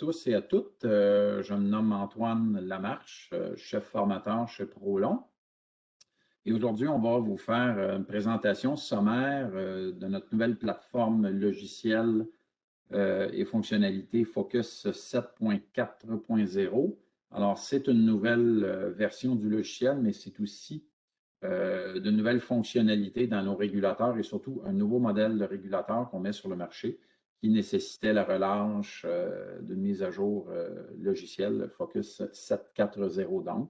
tous et à toutes. Je me nomme Antoine Lamarche, chef formateur chez Prolon. Et aujourd'hui, on va vous faire une présentation sommaire de notre nouvelle plateforme logicielle et fonctionnalité Focus 7.4.0. Alors, c'est une nouvelle version du logiciel, mais c'est aussi de nouvelles fonctionnalités dans nos régulateurs et surtout un nouveau modèle de régulateur qu'on met sur le marché qui nécessitait la relâche d'une mise à jour logicielle Focus 7.4.0 donc,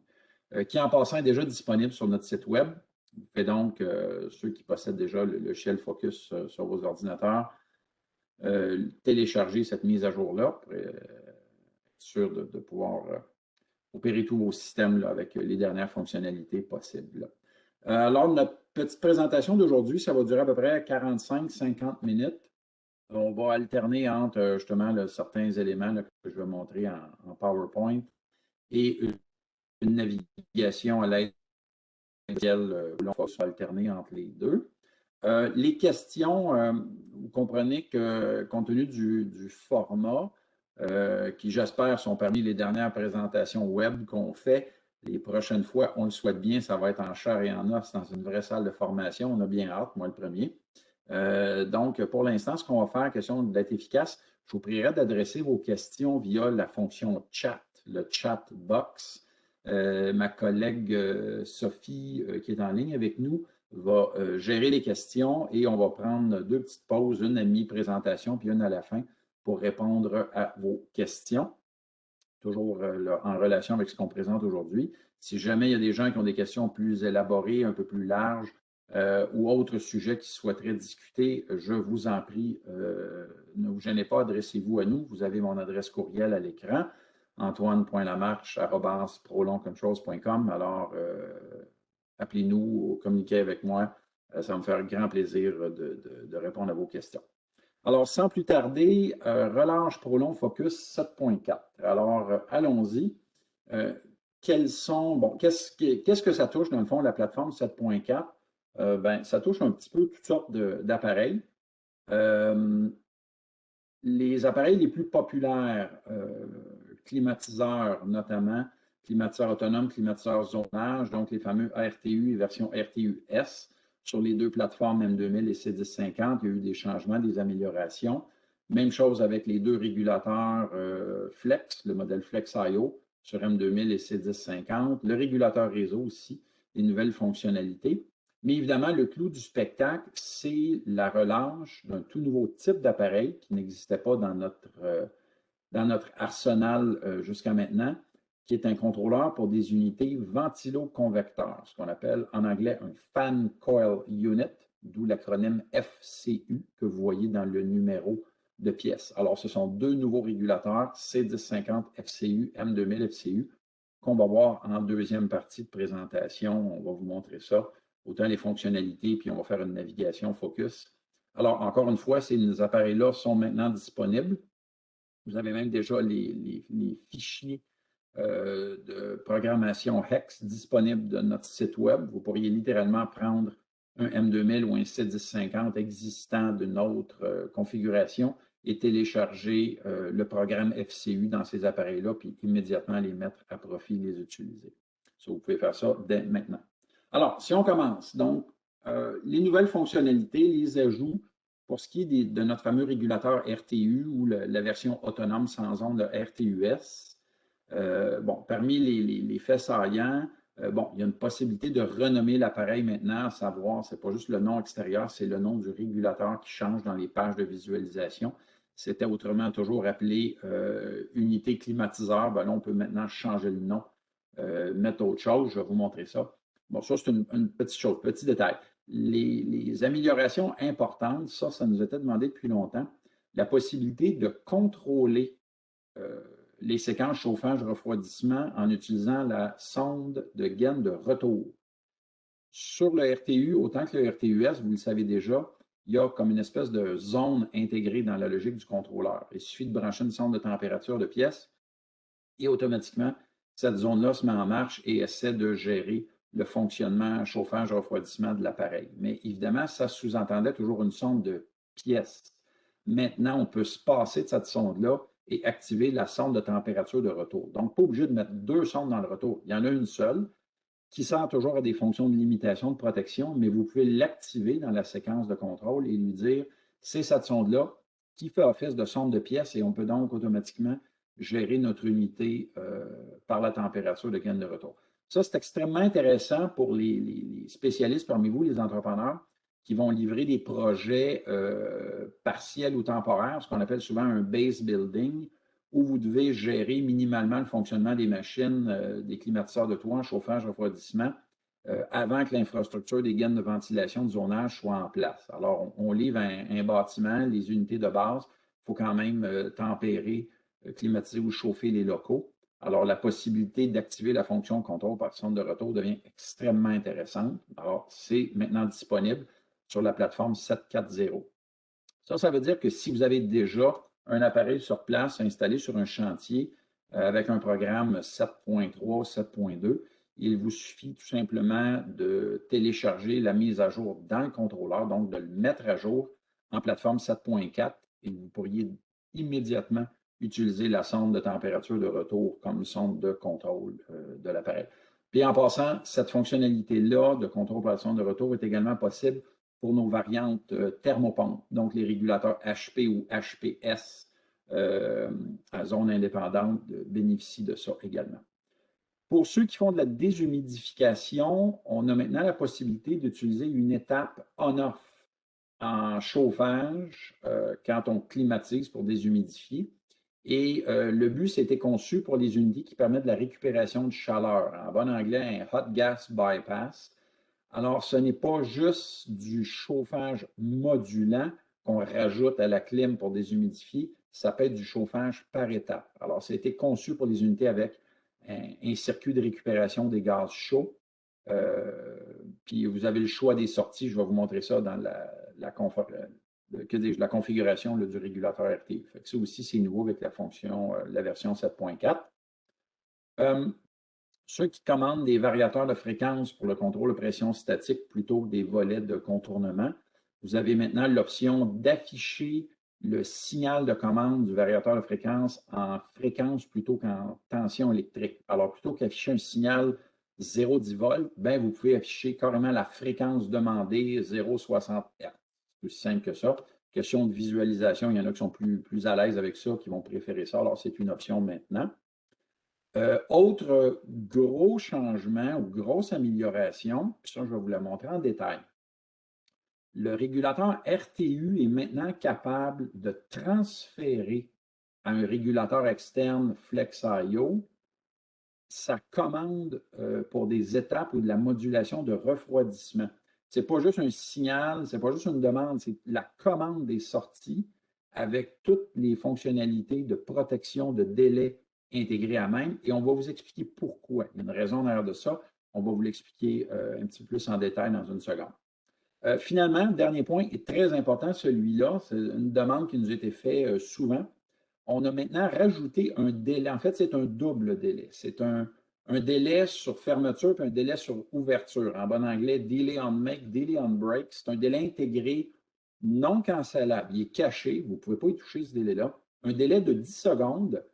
qui en passant est déjà disponible sur notre site web. Vous pouvez donc, ceux qui possèdent déjà le logiciel Focus sur vos ordinateurs, télécharger cette mise à jour-là pour être sûr de pouvoir opérer tous vos systèmes là, avec les dernières fonctionnalités possibles. Alors, notre petite présentation d'aujourd'hui, ça va durer à peu près 45-50 minutes. On va alterner entre justement là, certains éléments là, que je vais montrer en PowerPoint et une navigation à l'aide de laquelle on va alterner entre les deux. Les questions, vous comprenez que compte tenu du format, qui j'espère sont parmi les dernières présentations web qu'on fait, les prochaines fois, on le souhaite bien, ça va être en chair et en os dans une vraie salle de formation. On a bien hâte, moi le premier. Donc, pour l'instant, ce qu'on va faire, question d'être efficace, je vous prierai d'adresser vos questions via la fonction chat, le chat box. Ma collègue Sophie, qui est en ligne avec nous, va gérer les questions et on va prendre deux petites pauses, une à mi-présentation puis une à la fin pour répondre à vos questions, toujours en relation avec ce qu'on présente aujourd'hui. Si jamais il y a des gens qui ont des questions plus élaborées, un peu plus larges ou autres sujets qui souhaiteraient discuter, je vous en prie, ne vous gênez pas, adressez-vous à nous. Vous avez mon adresse courriel à l'écran, antoine.lamarche@prolongcontrols.com. Alors, appelez-nous ou communiquez avec moi. Ça va me faire grand plaisir de répondre à vos questions. Alors, sans plus tarder, relâche Prolong Focus 7.4. Alors, allons-y. Qu'est-ce que ça touche, dans le fond, la plateforme 7.4? Ça touche un petit peu toutes sortes d'appareils. Les appareils les plus populaires, climatiseurs notamment, climatiseurs autonomes, climatiseurs zonage, donc les fameux RTU et version RTU-S. Sur les deux plateformes M2000 et C1050, il y a eu des changements, des améliorations. Même chose avec les deux régulateurs Flex, le modèle Flex.io sur M2000 et C1050, le régulateur réseau aussi, des nouvelles fonctionnalités. Mais évidemment, le clou du spectacle, c'est la relâche d'un tout nouveau type d'appareil qui n'existait pas dans notre arsenal jusqu'à maintenant, qui est un contrôleur pour des unités ventiloconvecteurs, ce qu'on appelle en anglais un Fan Coil Unit, d'où l'acronyme FCU que vous voyez dans le numéro de pièce. Alors, ce sont deux nouveaux régulateurs, C1050 FCU, M2000 FCU, qu'on va voir en deuxième partie de présentation. On va vous montrer ça, autant les fonctionnalités, puis on va faire une navigation focus. Alors, encore une fois, ces appareils-là sont maintenant disponibles. Vous avez même déjà les fichiers de programmation HEX disponibles de notre site web. Vous pourriez littéralement prendre un M2000 ou un C1050 existant d'une autre configuration et télécharger le programme FCU dans ces appareils-là, puis immédiatement les mettre à profit, les utiliser. So, vous pouvez faire ça dès maintenant. Alors, si on commence, donc, les nouvelles fonctionnalités, les ajouts, pour ce qui est de notre fameux régulateur RTU ou la version autonome sans onde, le RTUS, parmi les faits saillants, il y a une possibilité de renommer l'appareil maintenant, à savoir, ce n'est pas juste le nom extérieur, c'est le nom du régulateur qui change dans les pages de visualisation. C'était autrement toujours appelé unité climatiseur. Là, on peut maintenant changer le nom, mettre autre chose. Je vais vous montrer ça. Bon, ça, c'est une petite chose, petit détail. Les améliorations importantes, ça nous était demandé depuis longtemps, la possibilité de contrôler les séquences chauffage-refroidissement en utilisant la sonde de gaine de retour. Sur le RTU, autant que le RTUS, vous le savez déjà, il y a comme une espèce de zone intégrée dans la logique du contrôleur. Il suffit de brancher une sonde de température de pièce et automatiquement, cette zone-là se met en marche et essaie de gérer le fonctionnement chauffage-refroidissement de l'appareil. Mais évidemment, ça sous-entendait toujours une sonde de pièce. Maintenant, on peut se passer de cette sonde-là et activer la sonde de température de retour. Donc, pas obligé de mettre deux sondes dans le retour. Il y en a une seule qui sert toujours à des fonctions de limitation, de protection, mais vous pouvez l'activer dans la séquence de contrôle et lui dire, c'est cette sonde-là qui fait office de sonde de pièce et on peut donc automatiquement gérer notre unité par la température de gaine de retour. Ça, c'est extrêmement intéressant pour les spécialistes parmi vous, les entrepreneurs, qui vont livrer des projets partiels ou temporaires, ce qu'on appelle souvent un base building, où vous devez gérer minimalement le fonctionnement des machines, des climatiseurs de toit, chauffage, refroidissement, avant que l'infrastructure des gaines de ventilation, de zonage soit en place. Alors, on livre un bâtiment, les unités de base, il faut quand même tempérer, climatiser ou chauffer les locaux. Alors, la possibilité d'activer la fonction contrôle par sonde de retour devient extrêmement intéressante. Alors, c'est maintenant disponible sur la plateforme 740. Ça veut dire que si vous avez déjà un appareil sur place installé sur un chantier avec un programme 7.3, 7.2, il vous suffit tout simplement de télécharger la mise à jour dans le contrôleur, donc de le mettre à jour en plateforme 7.4 et vous pourriez immédiatement utiliser la sonde de température de retour comme sonde de contrôle de l'appareil. Puis en passant, cette fonctionnalité-là de contrôle par sonde de retour est également possible pour nos variantes thermopompes, donc les régulateurs HP ou HPS à zone indépendante bénéficient de ça également. Pour ceux qui font de la déshumidification, on a maintenant la possibilité d'utiliser une étape on-off en chauffage quand on climatise pour déshumidifier. Et le but, c'était conçu pour les unités qui permettent de la récupération de chaleur. En bon anglais, un hot gas bypass. Alors, ce n'est pas juste du chauffage modulant qu'on rajoute à la clim pour déshumidifier, ça peut être du chauffage par étape. Alors, ça a été conçu pour les unités avec un circuit de récupération des gaz chauds. Puis vous avez le choix des sorties, je vais vous montrer ça dans la configuration du régulateur RTU. Fait que ça aussi, c'est nouveau avec la fonction, la version 7.4. Ceux qui commandent des variateurs de fréquence pour le contrôle de pression statique plutôt que des volets de contournement, vous avez maintenant l'option d'afficher le signal de commande du variateur de fréquence en fréquence plutôt qu'en tension électrique. Alors, plutôt qu'afficher un signal 0,10 volts, ben, vous pouvez afficher carrément la fréquence demandée 0,60 Hz. C'est aussi simple que ça. Question de visualisation, il y en a qui sont plus à l'aise avec ça, qui vont préférer ça. Alors, c'est une option maintenant. Autre gros changement ou grosse amélioration, puis ça, je vais vous la montrer en détail. Le régulateur RTU est maintenant capable de transférer à un régulateur externe FlexIO sa commande pour des étapes ou de la modulation de refroidissement. Ce n'est pas juste un signal, ce n'est pas juste une demande, c'est la commande des sorties avec toutes les fonctionnalités de protection, de délai intégrées à même. Et on va vous expliquer pourquoi. Il y a une raison derrière de ça. On va vous l'expliquer un petit peu plus en détail dans une seconde. Finalement, dernier point est très important, celui-là. C'est une demande qui nous a été faite souvent. On a maintenant rajouté un délai. En fait, c'est un double délai. C'est un délai sur fermeture puis un délai sur ouverture. En bon anglais, delay on make, delay on break. C'est un délai intégré non cancellable. Il est caché. Vous ne pouvez pas y toucher, ce délai-là. Un délai de 10 secondes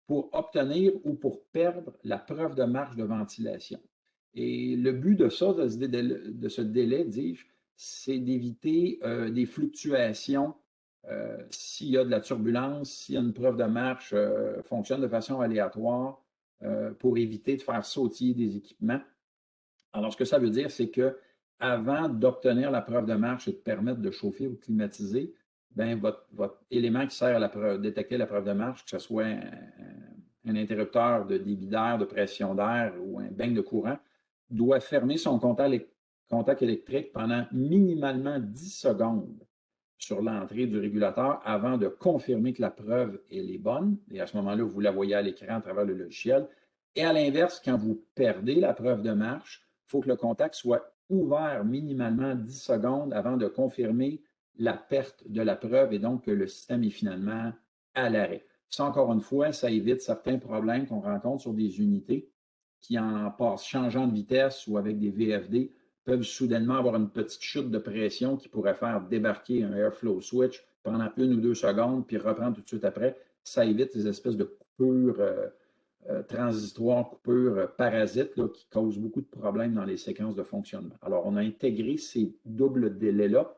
pour obtenir ou pour perdre la preuve de marge de ventilation. Et le but de ça, de ce délai, dis-je, c'est d'éviter des fluctuations s'il y a de la turbulence, s'il y a une preuve de marche, fonctionne de façon aléatoire pour éviter de faire sautiller des équipements. Alors, ce que ça veut dire, c'est que avant d'obtenir la preuve de marche et de permettre de chauffer ou de climatiser, bien, votre élément qui sert à détecter la preuve de marche, que ce soit un interrupteur de débit d'air, de pression d'air ou un beigne de courant, doit fermer son contact électrique pendant minimalement 10 secondes sur l'entrée du régulateur avant de confirmer que la preuve elle est bonne. Et à ce moment-là, vous la voyez à l'écran à travers le logiciel. Et à l'inverse, quand vous perdez la preuve de marche, il faut que le contact soit ouvert minimalement 10 secondes avant de confirmer la perte de la preuve et donc que le système est finalement à l'arrêt. Ça, encore une fois, ça évite certains problèmes qu'on rencontre sur des unités qui, en changeant de vitesse ou avec des VFD, peuvent soudainement avoir une petite chute de pression qui pourrait faire débarquer un airflow switch pendant 1 ou 2 secondes, puis reprendre tout de suite après. ça évite les espèces de coupures transitoires, coupures parasites là, qui causent beaucoup de problèmes dans les séquences de fonctionnement. Alors, on a intégré ces doubles délais-là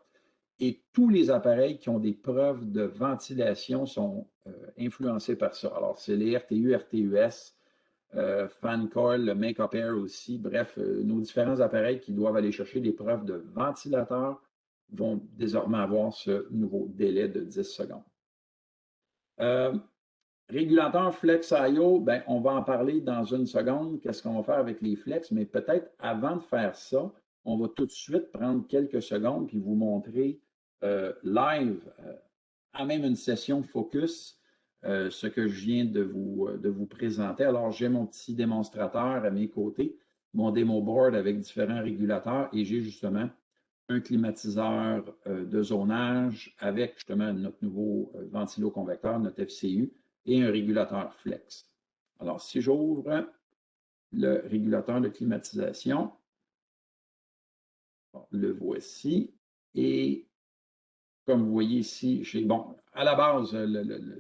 et tous les appareils qui ont des preuves de ventilation sont influencés par ça. Alors, c'est les RTU, RTUS, Fan Coil, le Make-up Air aussi. Bref, nos différents appareils qui doivent aller chercher des preuves de ventilateur vont désormais avoir ce nouveau délai de 10 secondes. Régulateur Flex IO, ben, on va en parler dans une seconde. Qu'est-ce qu'on va faire avec les Flex? Mais peut-être avant de faire ça, on va tout de suite prendre quelques secondes puis vous montrer live, à même une session focus, ce que je viens de vous présenter. Alors, j'ai mon petit démonstrateur à mes côtés, mon démo board avec différents régulateurs et j'ai justement un climatiseur de zonage avec justement notre nouveau ventiloconvecteur, notre FCU, et un régulateur flex. Alors, si j'ouvre le régulateur de climatisation, le voici, et comme vous voyez ici, bon, à la base,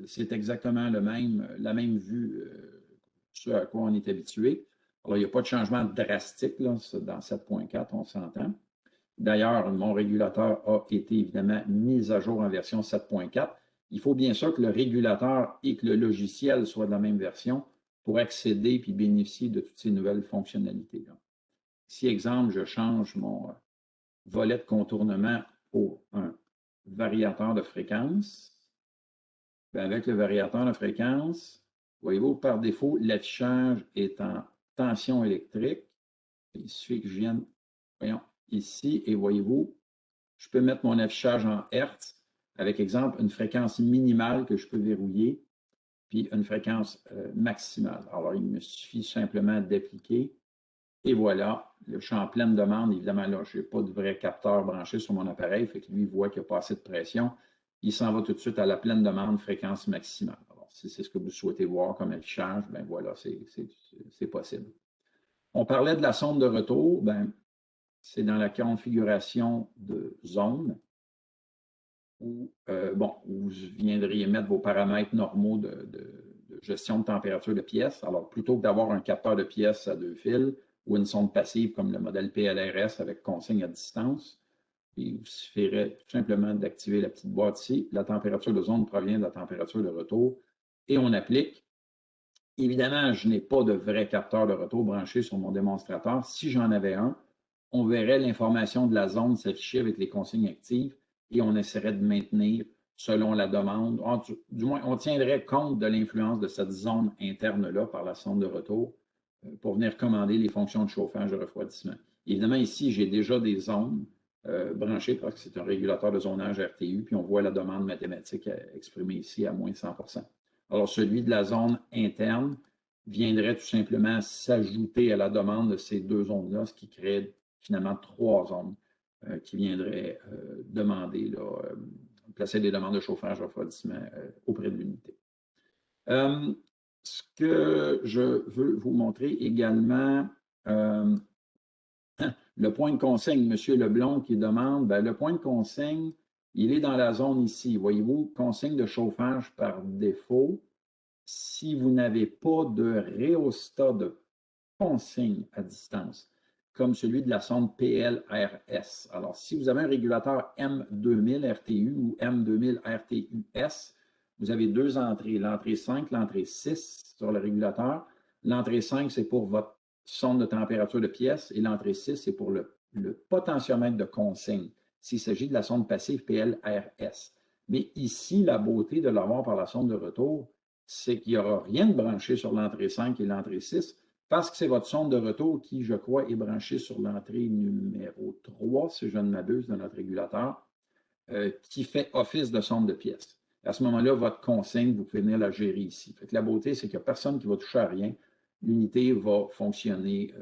c'est exactement la même vue, ce à quoi on est habitué. Alors, il n'y a pas de changement drastique là, dans 7.4, on s'entend. D'ailleurs, mon régulateur a été évidemment mis à jour en version 7.4. Il faut bien sûr que le régulateur et que le logiciel soient de la même version pour accéder et bénéficier de toutes ces nouvelles fonctionnalités-là. Si, exemple, je change mon volet de contournement pour un variateur de fréquence, bien avec le variateur de fréquence, voyez-vous, par défaut, l'affichage est en tension électrique. Il suffit que je vienne, voyons, ici, et voyez-vous, je peux mettre mon affichage en Hertz avec, exemple, une fréquence minimale que je peux verrouiller, puis une fréquence maximale. Alors, il me suffit simplement d'appliquer, et voilà, je suis en pleine demande. Évidemment, là, je n'ai pas de vrai capteur branché sur mon appareil, fait que lui, il voit qu'il n'y a pas assez de pression. Il s'en va tout de suite à la pleine demande, fréquence maximale. Alors, si c'est ce que vous souhaitez voir comme affichage, ben voilà, c'est possible. On parlait de la sonde de retour, ben, c'est dans la configuration de zone où, bon, vous viendriez mettre vos paramètres normaux de gestion de température de pièce. Alors, plutôt que d'avoir un capteur de pièce à 2 fils ou une sonde passive comme le modèle PLRS avec consigne à distance, il vous suffirait tout simplement d'activer la petite boîte ici. La température de zone provient de la température de retour et on applique. Évidemment, je n'ai pas de vrai capteur de retour branché sur mon démonstrateur. Si j'en avais un, on verrait l'information de la zone s'afficher avec les consignes actives et on essaierait de maintenir selon la demande. Du moins, on tiendrait compte de l'influence de cette zone interne-là par la sonde de retour pour venir commander les fonctions de chauffage et de refroidissement. Évidemment, ici, j'ai déjà des zones branchées parce que c'est un régulateur de zonage RTU, puis on voit la demande mathématique exprimée ici à moins 100 %. Alors, celui de la zone interne viendrait tout simplement s'ajouter à la demande de ces deux zones-là, ce qui crée finalement 3 zones qui viendraient demander, là, placer des demandes de chauffage, refroidissement auprès de l'unité. Ce que je veux vous montrer également, le point de consigne, M. Leblond qui demande, bien, le point de consigne, il est dans la zone ici. Voyez-vous, consigne de chauffage par défaut. Si vous n'avez pas de rhéostat de consigne à distance, comme celui de la sonde PLRS. Alors, si vous avez un régulateur M2000 RTU ou M2000 RTUS, vous avez deux entrées, l'entrée 5, l'entrée 6 sur le régulateur. L'entrée 5, c'est pour votre sonde de température de pièce et l'entrée 6, c'est pour le potentiomètre de consigne, s'il s'agit de la sonde passive PLRS. Mais ici, la beauté de l'avoir par la sonde de retour, c'est qu'il n'y aura rien de branché sur l'entrée 5 et l'entrée 6 parce que c'est votre sonde de retour qui, je crois, est branchée sur l'entrée numéro 3, si je ne m'abuse, de notre régulateur, qui fait office de sonde de pièce. À ce moment-là, votre consigne, vous pouvez venir la gérer ici. Fait que la beauté, c'est qu'il n'y a personne qui va toucher à rien. L'unité va fonctionner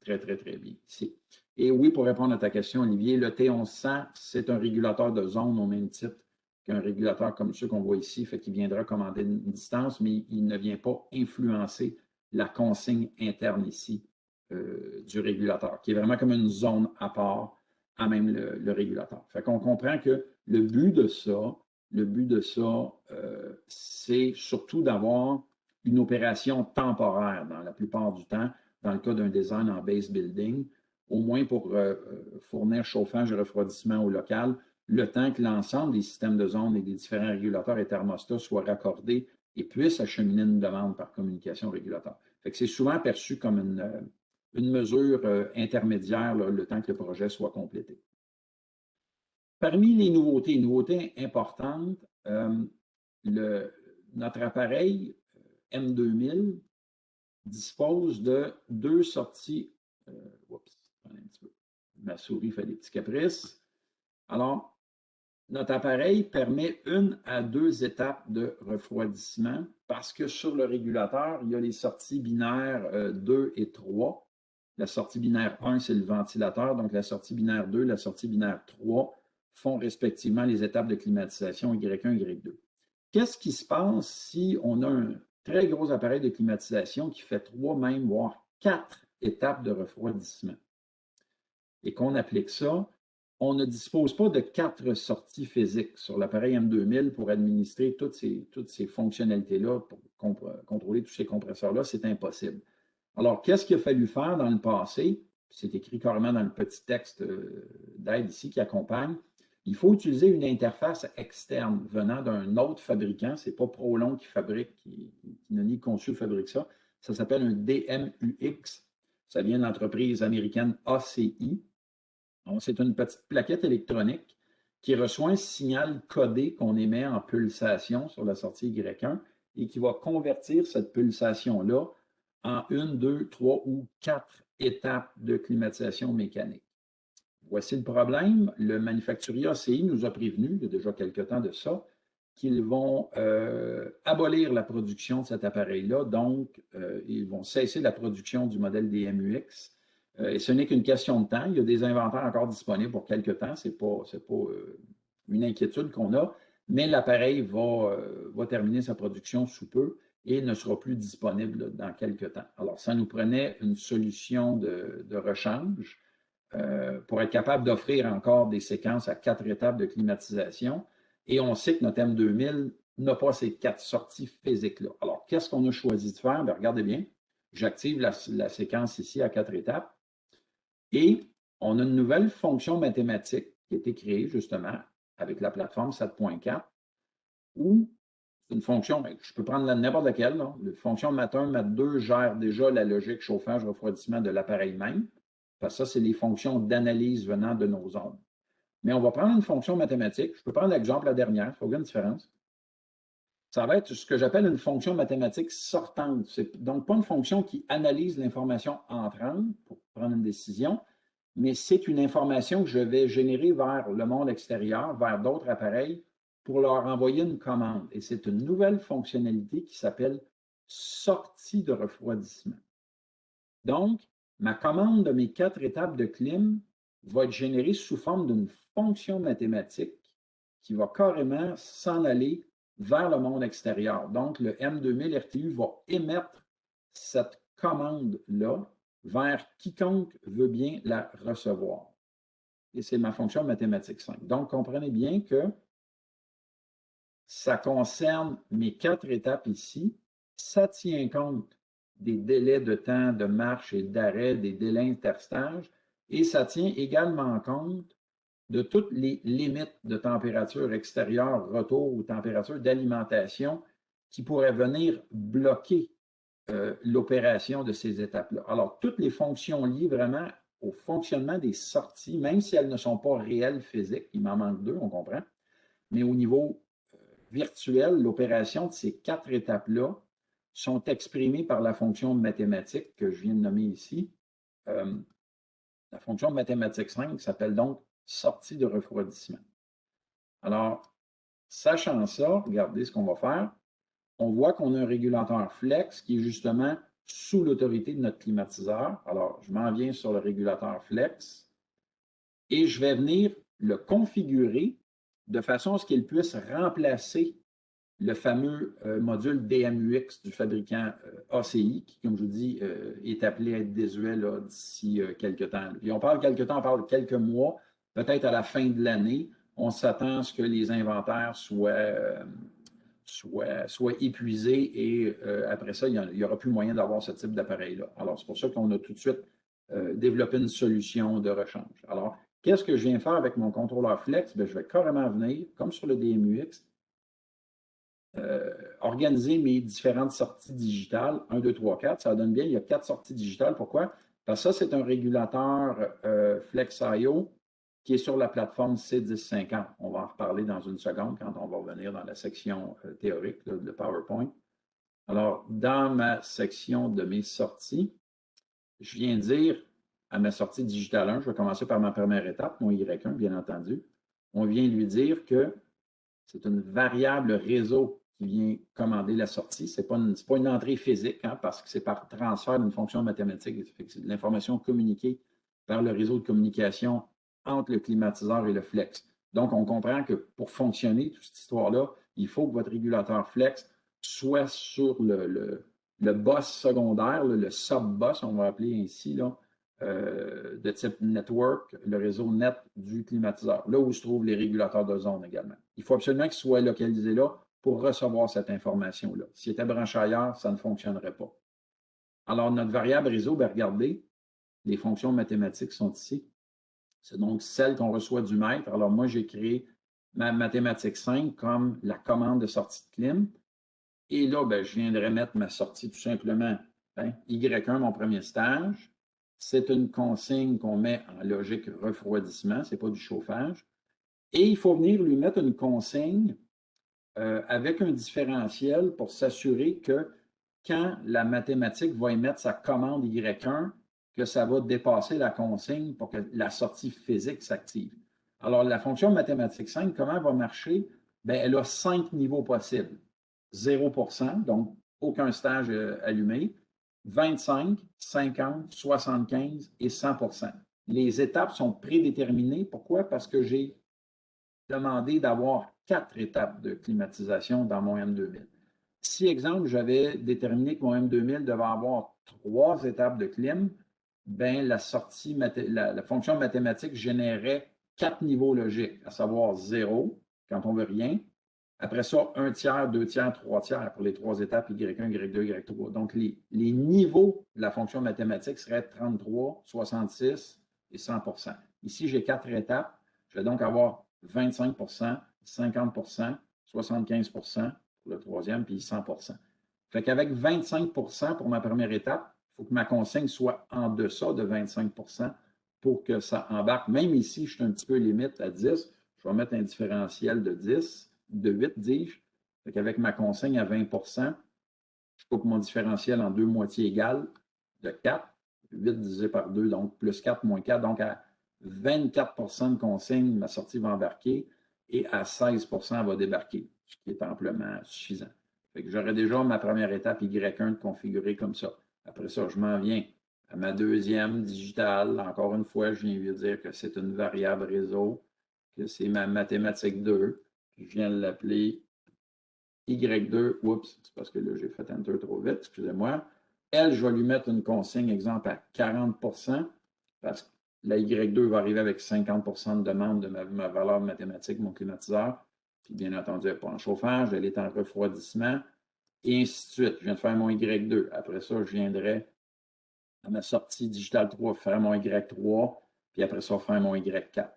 très, très, très bien ici. Et oui, pour répondre à ta question, Olivier, le T1100, c'est un régulateur de zone au même titre qu'un régulateur comme ceux qu'on voit ici, fait qu'il viendra commander une distance, mais il ne vient pas influencer la consigne interne ici du régulateur, qui est vraiment comme une zone à part à même le régulateur. Fait qu'on comprend que le but de ça, le but de ça, c'est surtout d'avoir une opération temporaire dans la plupart du temps, dans le cas d'un design en base building, au moins pour fournir chauffage et refroidissement au local, le temps que l'ensemble des systèmes de zone et des différents régulateurs et thermostats soient raccordés et puissent acheminer une demande par communication régulateur. C'est souvent perçu comme une mesure intermédiaire, là, le temps que le projet soit complété. Parmi les nouveautés importantes, notre appareil M2000 dispose de deux sorties. Un petit peu. Ma souris fait des petits caprices. Alors, notre appareil permet 1 à 2 étapes de refroidissement parce que sur le régulateur, il y a les sorties binaires 2 et 3. La sortie binaire 1, c'est le ventilateur, donc la sortie binaire 2, la sortie binaire 3 font respectivement les étapes de climatisation Y1 et Y2. Qu'est-ce qui se passe si on a un très gros appareil de climatisation qui fait 3, même, voire 4 étapes de refroidissement et qu'on applique ça? On ne dispose pas de 4 sorties physiques sur l'appareil M2000 pour administrer toutes ces fonctionnalités-là, pour contrôler tous ces compresseurs-là. C'est impossible. Alors, qu'est-ce qu'il a fallu faire dans le passé? C'est écrit carrément dans le petit texte d'aide ici qui accompagne. Il faut utiliser une interface externe venant d'un autre fabricant. Ce n'est pas Prolon qui fabrique, qui n'a ni conçu ou fabrique ça. Ça s'appelle un DMUX. Ça vient de l'entreprise américaine ACI. C'est une petite plaquette électronique qui reçoit un signal codé qu'on émet en pulsation sur la sortie Y1 et qui va convertir cette pulsation-là en 1, 2, 3 ou 4 étapes de climatisation mécanique. Voici le problème. Le manufacturier ACI nous a prévenu, il y a déjà quelques temps de ça, qu'ils vont abolir la production de cet appareil-là. Donc, ils vont cesser la production du modèle DMUX. Et ce n'est qu'une question de temps. Il y a des inventaires encore disponibles pour quelques temps. Ce n'est pas une inquiétude qu'on a, mais l'appareil va terminer sa production sous peu et ne sera plus disponible dans quelques temps. Alors, ça nous prenait une solution de rechange pour être capable d'offrir encore des séquences à 4 étapes de climatisation. Et on sait que notre M2000 n'a pas ces 4 sorties physiques-là. Alors, qu'est-ce qu'on a choisi de faire? Bien, regardez bien. J'active la séquence ici à 4 étapes. Et on a une nouvelle fonction mathématique qui a été créée justement avec la plateforme 7.4 où une fonction, je peux prendre n'importe laquelle, la fonction MAT1, MAT2 gère déjà la logique chauffage-refroidissement de l'appareil même, parce que ça, c'est les fonctions d'analyse venant de nos ondes. Mais on va prendre une fonction mathématique. Je peux prendre l'exemple la dernière, il n'y a aucune différence. Ça va être ce que j'appelle une fonction mathématique sortante. C'est donc pas une fonction qui analyse l'information entrante pour prendre une décision, mais c'est une information que je vais générer vers le monde extérieur, vers d'autres appareils, pour leur envoyer une commande. Et c'est une nouvelle fonctionnalité qui s'appelle sortie de refroidissement. Donc, ma commande de mes 4 étapes de clim va être générée sous forme d'une fonction mathématique qui va carrément s'en aller vers le monde extérieur. Donc, le M2000 RTU va émettre cette commande-là vers quiconque veut bien la recevoir. Et c'est ma fonction mathématique 5. Donc, comprenez bien que ça concerne mes 4 étapes ici. Ça tient compte des délais de temps de marche et d'arrêt, des délais interstages, et ça tient également compte de toutes les limites de température extérieure, retour ou température d'alimentation qui pourraient venir bloquer l'opération de ces étapes-là. Alors, toutes les fonctions liées vraiment au fonctionnement des sorties, même si elles ne sont pas réelles physiques, il m'en manque 2, on comprend, mais au niveau virtuel, l'opération de ces 4 étapes-là sont exprimées par la fonction mathématique que je viens de nommer ici. La fonction mathématique 5 s'appelle donc sortie de refroidissement. Alors, sachant ça, regardez ce qu'on va faire. On voit qu'on a un régulateur flex qui est justement sous l'autorité de notre climatiseur. Alors, je m'en viens sur le régulateur flex et je vais venir le configurer de façon à ce qu'il puisse remplacer le fameux module DMUX du fabricant ACI, qui, comme je vous dis, est appelé à être désuet d'ici quelques temps. Puis on parle quelques temps, on parle quelques mois, peut-être à la fin de l'année, on s'attend à ce que les inventaires soient épuisés et après ça, il n'y aura plus moyen d'avoir ce type d'appareil-là. Alors, c'est pour ça qu'on a tout de suite développé une solution de rechange. Alors, qu'est-ce que je viens faire avec mon contrôleur Flex? Bien, je vais carrément venir, comme sur le DMUX, organiser mes différentes sorties digitales. 1, 2, 3, 4. Ça donne bien, il y a 4 sorties digitales. Pourquoi? Parce que ça, c'est un régulateur FlexIO qui est sur la plateforme C1050. On va en reparler dans une seconde quand on va revenir dans la section théorique de PowerPoint. Alors, dans ma section de mes sorties, je viens dire à ma sortie digitale 1, je vais commencer par ma première étape, mon Y1, bien entendu. On vient lui dire que c'est une variable réseau qui vient commander la sortie. Ce n'est pas une entrée physique, hein, parce que c'est par transfert d'une fonction mathématique. C'est de l'information communiquée par le réseau de communication entre le climatiseur et le flex. Donc, on comprend que pour fonctionner, toute cette histoire-là, il faut que votre régulateur flex soit sur le boss secondaire, le sub-boss, on va appeler ainsi, là, de type network, le réseau net du climatiseur, là où se trouvent les régulateurs de zone également. Il faut absolument qu'il soit localisé là pour recevoir cette information-là. S'il était branché ailleurs, ça ne fonctionnerait pas. Alors, notre variable réseau, bien, regardez, les fonctions mathématiques sont ici. C'est donc celle qu'on reçoit du maître. Alors, moi, j'ai créé ma mathématique 5 comme la commande de sortie de clim. Et là, bien, je viendrais mettre ma sortie tout simplement, hein, Y1, mon premier stage. C'est une consigne qu'on met en logique refroidissement, ce n'est pas du chauffage. Et il faut venir lui mettre une consigne avec un différentiel pour s'assurer que quand la mathématique va émettre sa commande Y1, que ça va dépasser la consigne pour que la sortie physique s'active. Alors, la fonction mathématique 5, comment elle va marcher? Bien, elle a 5 niveaux possibles. 0%, donc aucun stage allumé, 25, 50, 75 et 100%. Les étapes sont prédéterminées. Pourquoi? Parce que j'ai demandé d'avoir 4 étapes de climatisation dans mon M2000. Si, exemple, j'avais déterminé que mon M2000 devait avoir 3 étapes de clim, ben la fonction mathématique générait 4 niveaux logiques, à savoir 0, quand on veut rien. Après ça, 1 tiers, 2 tiers, 3 tiers pour les 3 étapes Y1, Y2, Y3. Donc, les niveaux de la fonction mathématique seraient 33, 66 et 100%. Ici, j'ai 4 étapes. Je vais donc avoir 25 50 75 pour le troisième, puis 100 Fait qu'avec 25 pour ma première étape, il faut que ma consigne soit en deçà de 25 pour que ça embarque. Même ici, je suis un petit peu limite à 10. Je vais mettre un différentiel de 10, de 8, dis-je. Fait qu'avec ma consigne à 20 je coupe mon différentiel en deux moitiés égales de 4. 8 divisé par 2, donc plus 4 moins 4. Donc, à 24 de consigne, ma sortie va embarquer et à 16 elle va débarquer, ce qui est amplement suffisant. Fait que j'aurai déjà ma première étape Y1 configurée comme ça. Après ça, je m'en viens à ma deuxième digitale. Encore une fois, je viens de dire que c'est une variable réseau, que c'est ma mathématique 2. Je viens de l'appeler Y2. Oups, c'est parce que là, j'ai fait Enter trop vite, excusez-moi. Elle, je vais lui mettre une consigne, exemple, à 40 parce que la Y2 va arriver avec 50 de demande de ma valeur mathématique, mon climatiseur. Puis bien entendu, elle n'est pas en chauffage, elle est en refroidissement, et ainsi de suite. Je viens de faire mon Y2. Après ça, je viendrai à ma sortie Digital 3 faire mon Y3, puis après ça, faire mon Y4.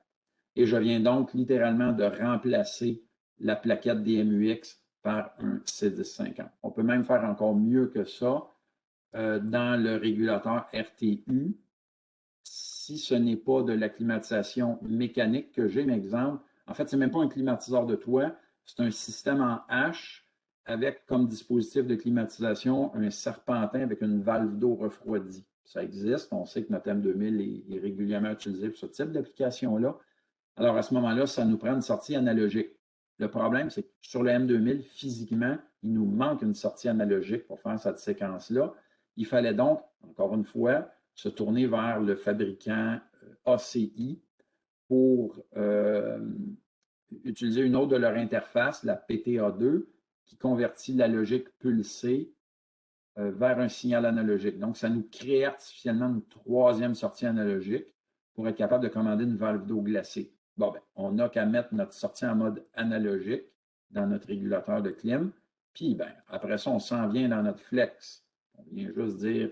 Et je viens donc littéralement de remplacer la plaquette DMUX par un C1050. On peut même faire encore mieux que ça dans le régulateur RTU. Si ce n'est pas de la climatisation mécanique que j'ai, exemple, en fait, ce n'est même pas un climatiseur de toit, c'est un système en H avec comme dispositif de climatisation un serpentin avec une valve d'eau refroidie. Ça existe, on sait que notre M2000 est régulièrement utilisé pour ce type d'application-là. Alors, à ce moment-là, ça nous prend une sortie analogique. Le problème, c'est que sur le M2000, physiquement, il nous manque une sortie analogique pour faire cette séquence-là. Il fallait donc, encore une fois, se tourner vers le fabricant ACI pour utiliser une autre de leur interface, la PTA2, qui convertit la logique pulsée vers un signal analogique. Donc, ça nous crée artificiellement une troisième sortie analogique pour être capable de commander une valve d'eau glacée. bon, ben, on n'a qu'à mettre notre sortie en mode analogique dans notre régulateur de clim. Puis, ben, après ça, on s'en vient dans notre flex. On vient juste dire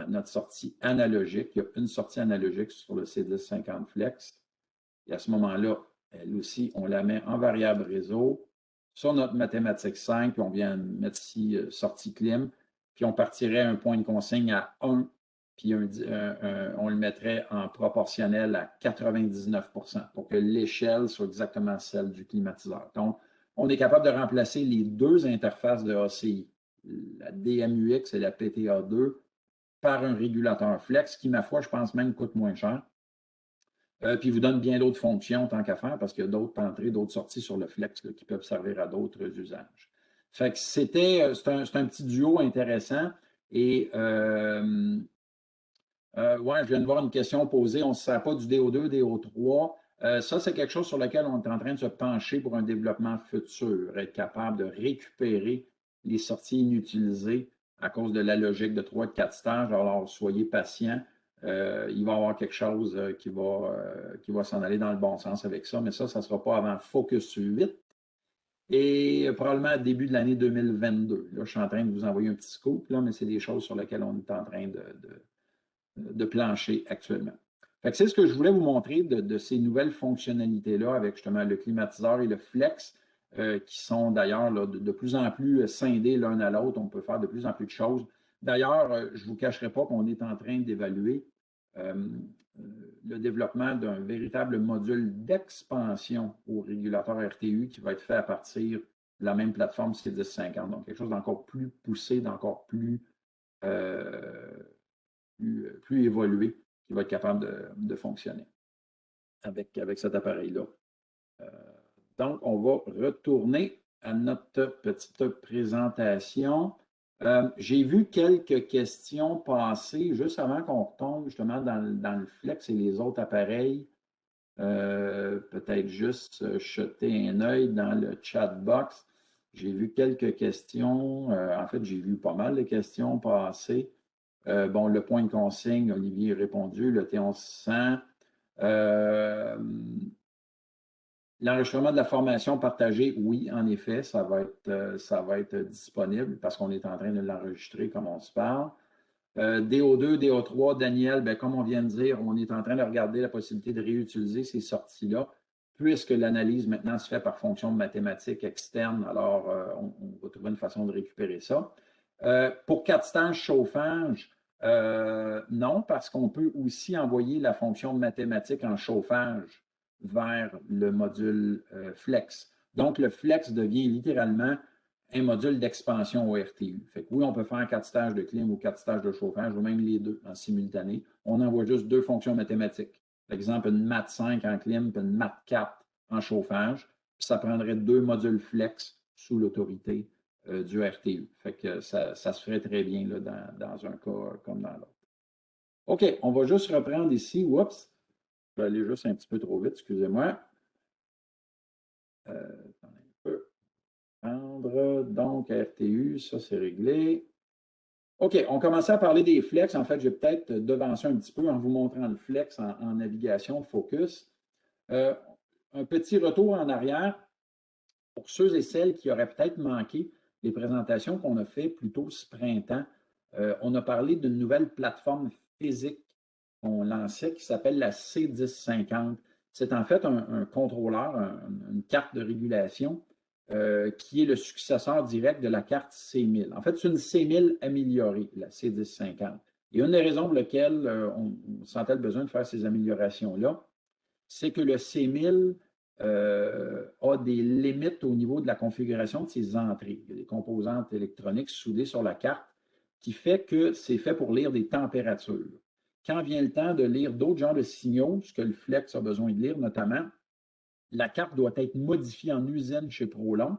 notre sortie analogique. Il y a une sortie analogique sur le C1050 Flex. Et à ce moment-là, elle aussi, on la met en variable réseau sur notre mathématique 5, puis on vient mettre ici sortie clim, puis on partirait un point de consigne à 1, puis on le mettrait en proportionnel à 99 pour que l'échelle soit exactement celle du climatiseur. Donc, on est capable de remplacer les deux interfaces de ACI, la DMUX et la PTA2, par un régulateur flex qui, ma foi, je pense même coûte moins cher. Puis vous donne bien d'autres fonctions tant qu'à faire parce qu'il y a d'autres entrées, d'autres sorties sur le flex là, qui peuvent servir à d'autres usages. Fait que c'est un petit duo intéressant. Et ouais, je viens de voir une question posée. On ne se sert pas du DO2, DO3. Ça, c'est quelque chose sur lequel on est en train de se pencher pour un développement futur, être capable de récupérer les sorties inutilisées à cause de la logique de 3 et de 4 stages. Alors, soyez patients. Il va y avoir quelque chose qui va s'en aller dans le bon sens avec ça, mais ça ne sera pas avant Focus 8 et probablement début de l'année 2022. Là, je suis en train de vous envoyer un petit scoop, là, mais c'est des choses sur lesquelles on est en train de plancher actuellement. C'est ce que je voulais vous montrer de ces nouvelles fonctionnalités-là avec justement le climatiseur et le flex, qui sont d'ailleurs de plus en plus scindés l'un à l'autre. On peut faire de plus en plus de choses. D'ailleurs, je ne vous cacherai pas qu'on est en train d'évaluer le développement d'un véritable module d'expansion au régulateur RTU qui va être fait à partir de la même plateforme C1050. Donc, quelque chose d'encore plus poussé, d'encore plus évolué qui va être capable de fonctionner avec cet appareil-là. Donc, on va retourner à notre petite présentation. J'ai vu quelques questions passer juste avant qu'on retombe justement dans le Flex et les autres appareils. Peut-être juste jeter un œil dans le chat box. J'ai vu quelques questions. En fait, j'ai vu pas mal de questions passer. Bon, le point de consigne, Olivier a répondu, le T1100. L'enregistrement de la formation partagée, oui, en effet, ça va être disponible parce qu'on est en train de l'enregistrer comme on se parle. DO2, DO3, Daniel, bien, comme on vient de dire, on est en train de regarder la possibilité de réutiliser ces sorties-là, puisque l'analyse maintenant se fait par fonction de mathématiques externes. Alors, on va trouver une façon de récupérer ça. Pour 4 stages chauffage, non, parce qu'on peut aussi envoyer la fonction de mathématiques en chauffage vers le module Flex. Donc, le Flex devient littéralement un module d'expansion au RTU. Fait que oui, on peut faire 4 stages de clim ou 4 stages de chauffage, ou même les deux en simultané. On envoie juste 2 fonctions mathématiques. Par exemple, une math 5 en clim, puis une math 4 en chauffage. Puis ça prendrait 2 modules Flex sous l'autorité du RTU. Fait que ça se ferait très bien là, dans un cas comme dans l'autre. OK, on va juste reprendre ici. Oups! Je vais aller juste un petit peu trop vite, excusez-moi. Attendez un peu. Prendre, donc RTU, ça c'est réglé. OK, on commençait à parler des flex. En fait, je vais peut-être devancer un petit peu en vous montrant le flex en navigation focus. Un petit retour en arrière pour ceux et celles qui auraient peut-être manqué les présentations qu'on a fait plus tôt ce printemps. On a parlé d'une nouvelle plateforme physique qu'on lançait qui s'appelle la C1050. C'est en fait un contrôleur, une carte de régulation qui est le successeur direct de la carte C1000. En fait, c'est une C1000 améliorée, la C1050. Et une des raisons pour lesquelles on sentait le besoin de faire ces améliorations-là, c'est que le C1000 a des limites au niveau de la configuration de ses entrées. Il y a des composantes électroniques soudées sur la carte qui fait que c'est fait pour lire des températures. Quand vient le temps de lire d'autres genres de signaux, ce que le Flex a besoin de lire notamment, la carte doit être modifiée en usine chez Prolon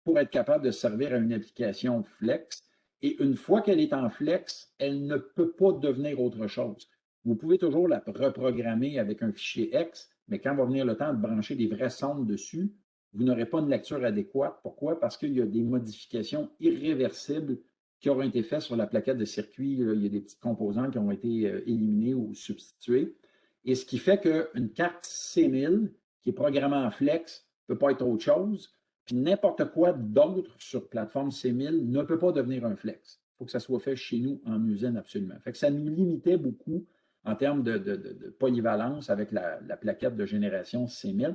pour être capable de servir à une application Flex. Et une fois qu'elle est en Flex, elle ne peut pas devenir autre chose. Vous pouvez toujours la reprogrammer avec un fichier X, mais quand va venir le temps de brancher des vraies sondes dessus, vous n'aurez pas une lecture adéquate. Pourquoi? Parce qu'il y a des modifications irréversibles qui auront été faites sur la plaquette de circuit. Il y a des petits composants qui ont été éliminés ou substitués. Et ce qui fait qu'une carte C1000 qui est programmée en flex ne peut pas être autre chose. Puis n'importe quoi d'autre sur plateforme C1000 ne peut pas devenir un flex. Il faut que ça soit fait chez nous en usine absolument. Fait que ça nous limitait beaucoup en termes de polyvalence avec la plaquette de génération C1000.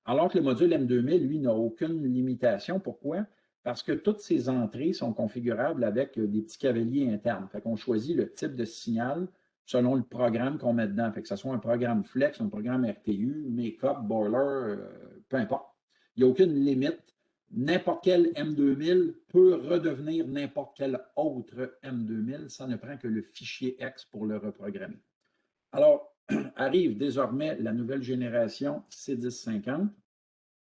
Alors que le module M2000, lui, n'a aucune limitation. Pourquoi? Parce que toutes ces entrées sont configurables avec des petits cavaliers internes. Fait qu'on choisit le type de signal selon le programme qu'on met dedans. Fait que ce soit un programme Flex, un programme RTU, Make-up, Boiler, peu importe. Il n'y a aucune limite. N'importe quel M2000 peut redevenir n'importe quel autre M2000. Ça ne prend que le fichier X pour le reprogrammer. Alors, arrive désormais la nouvelle génération C1050.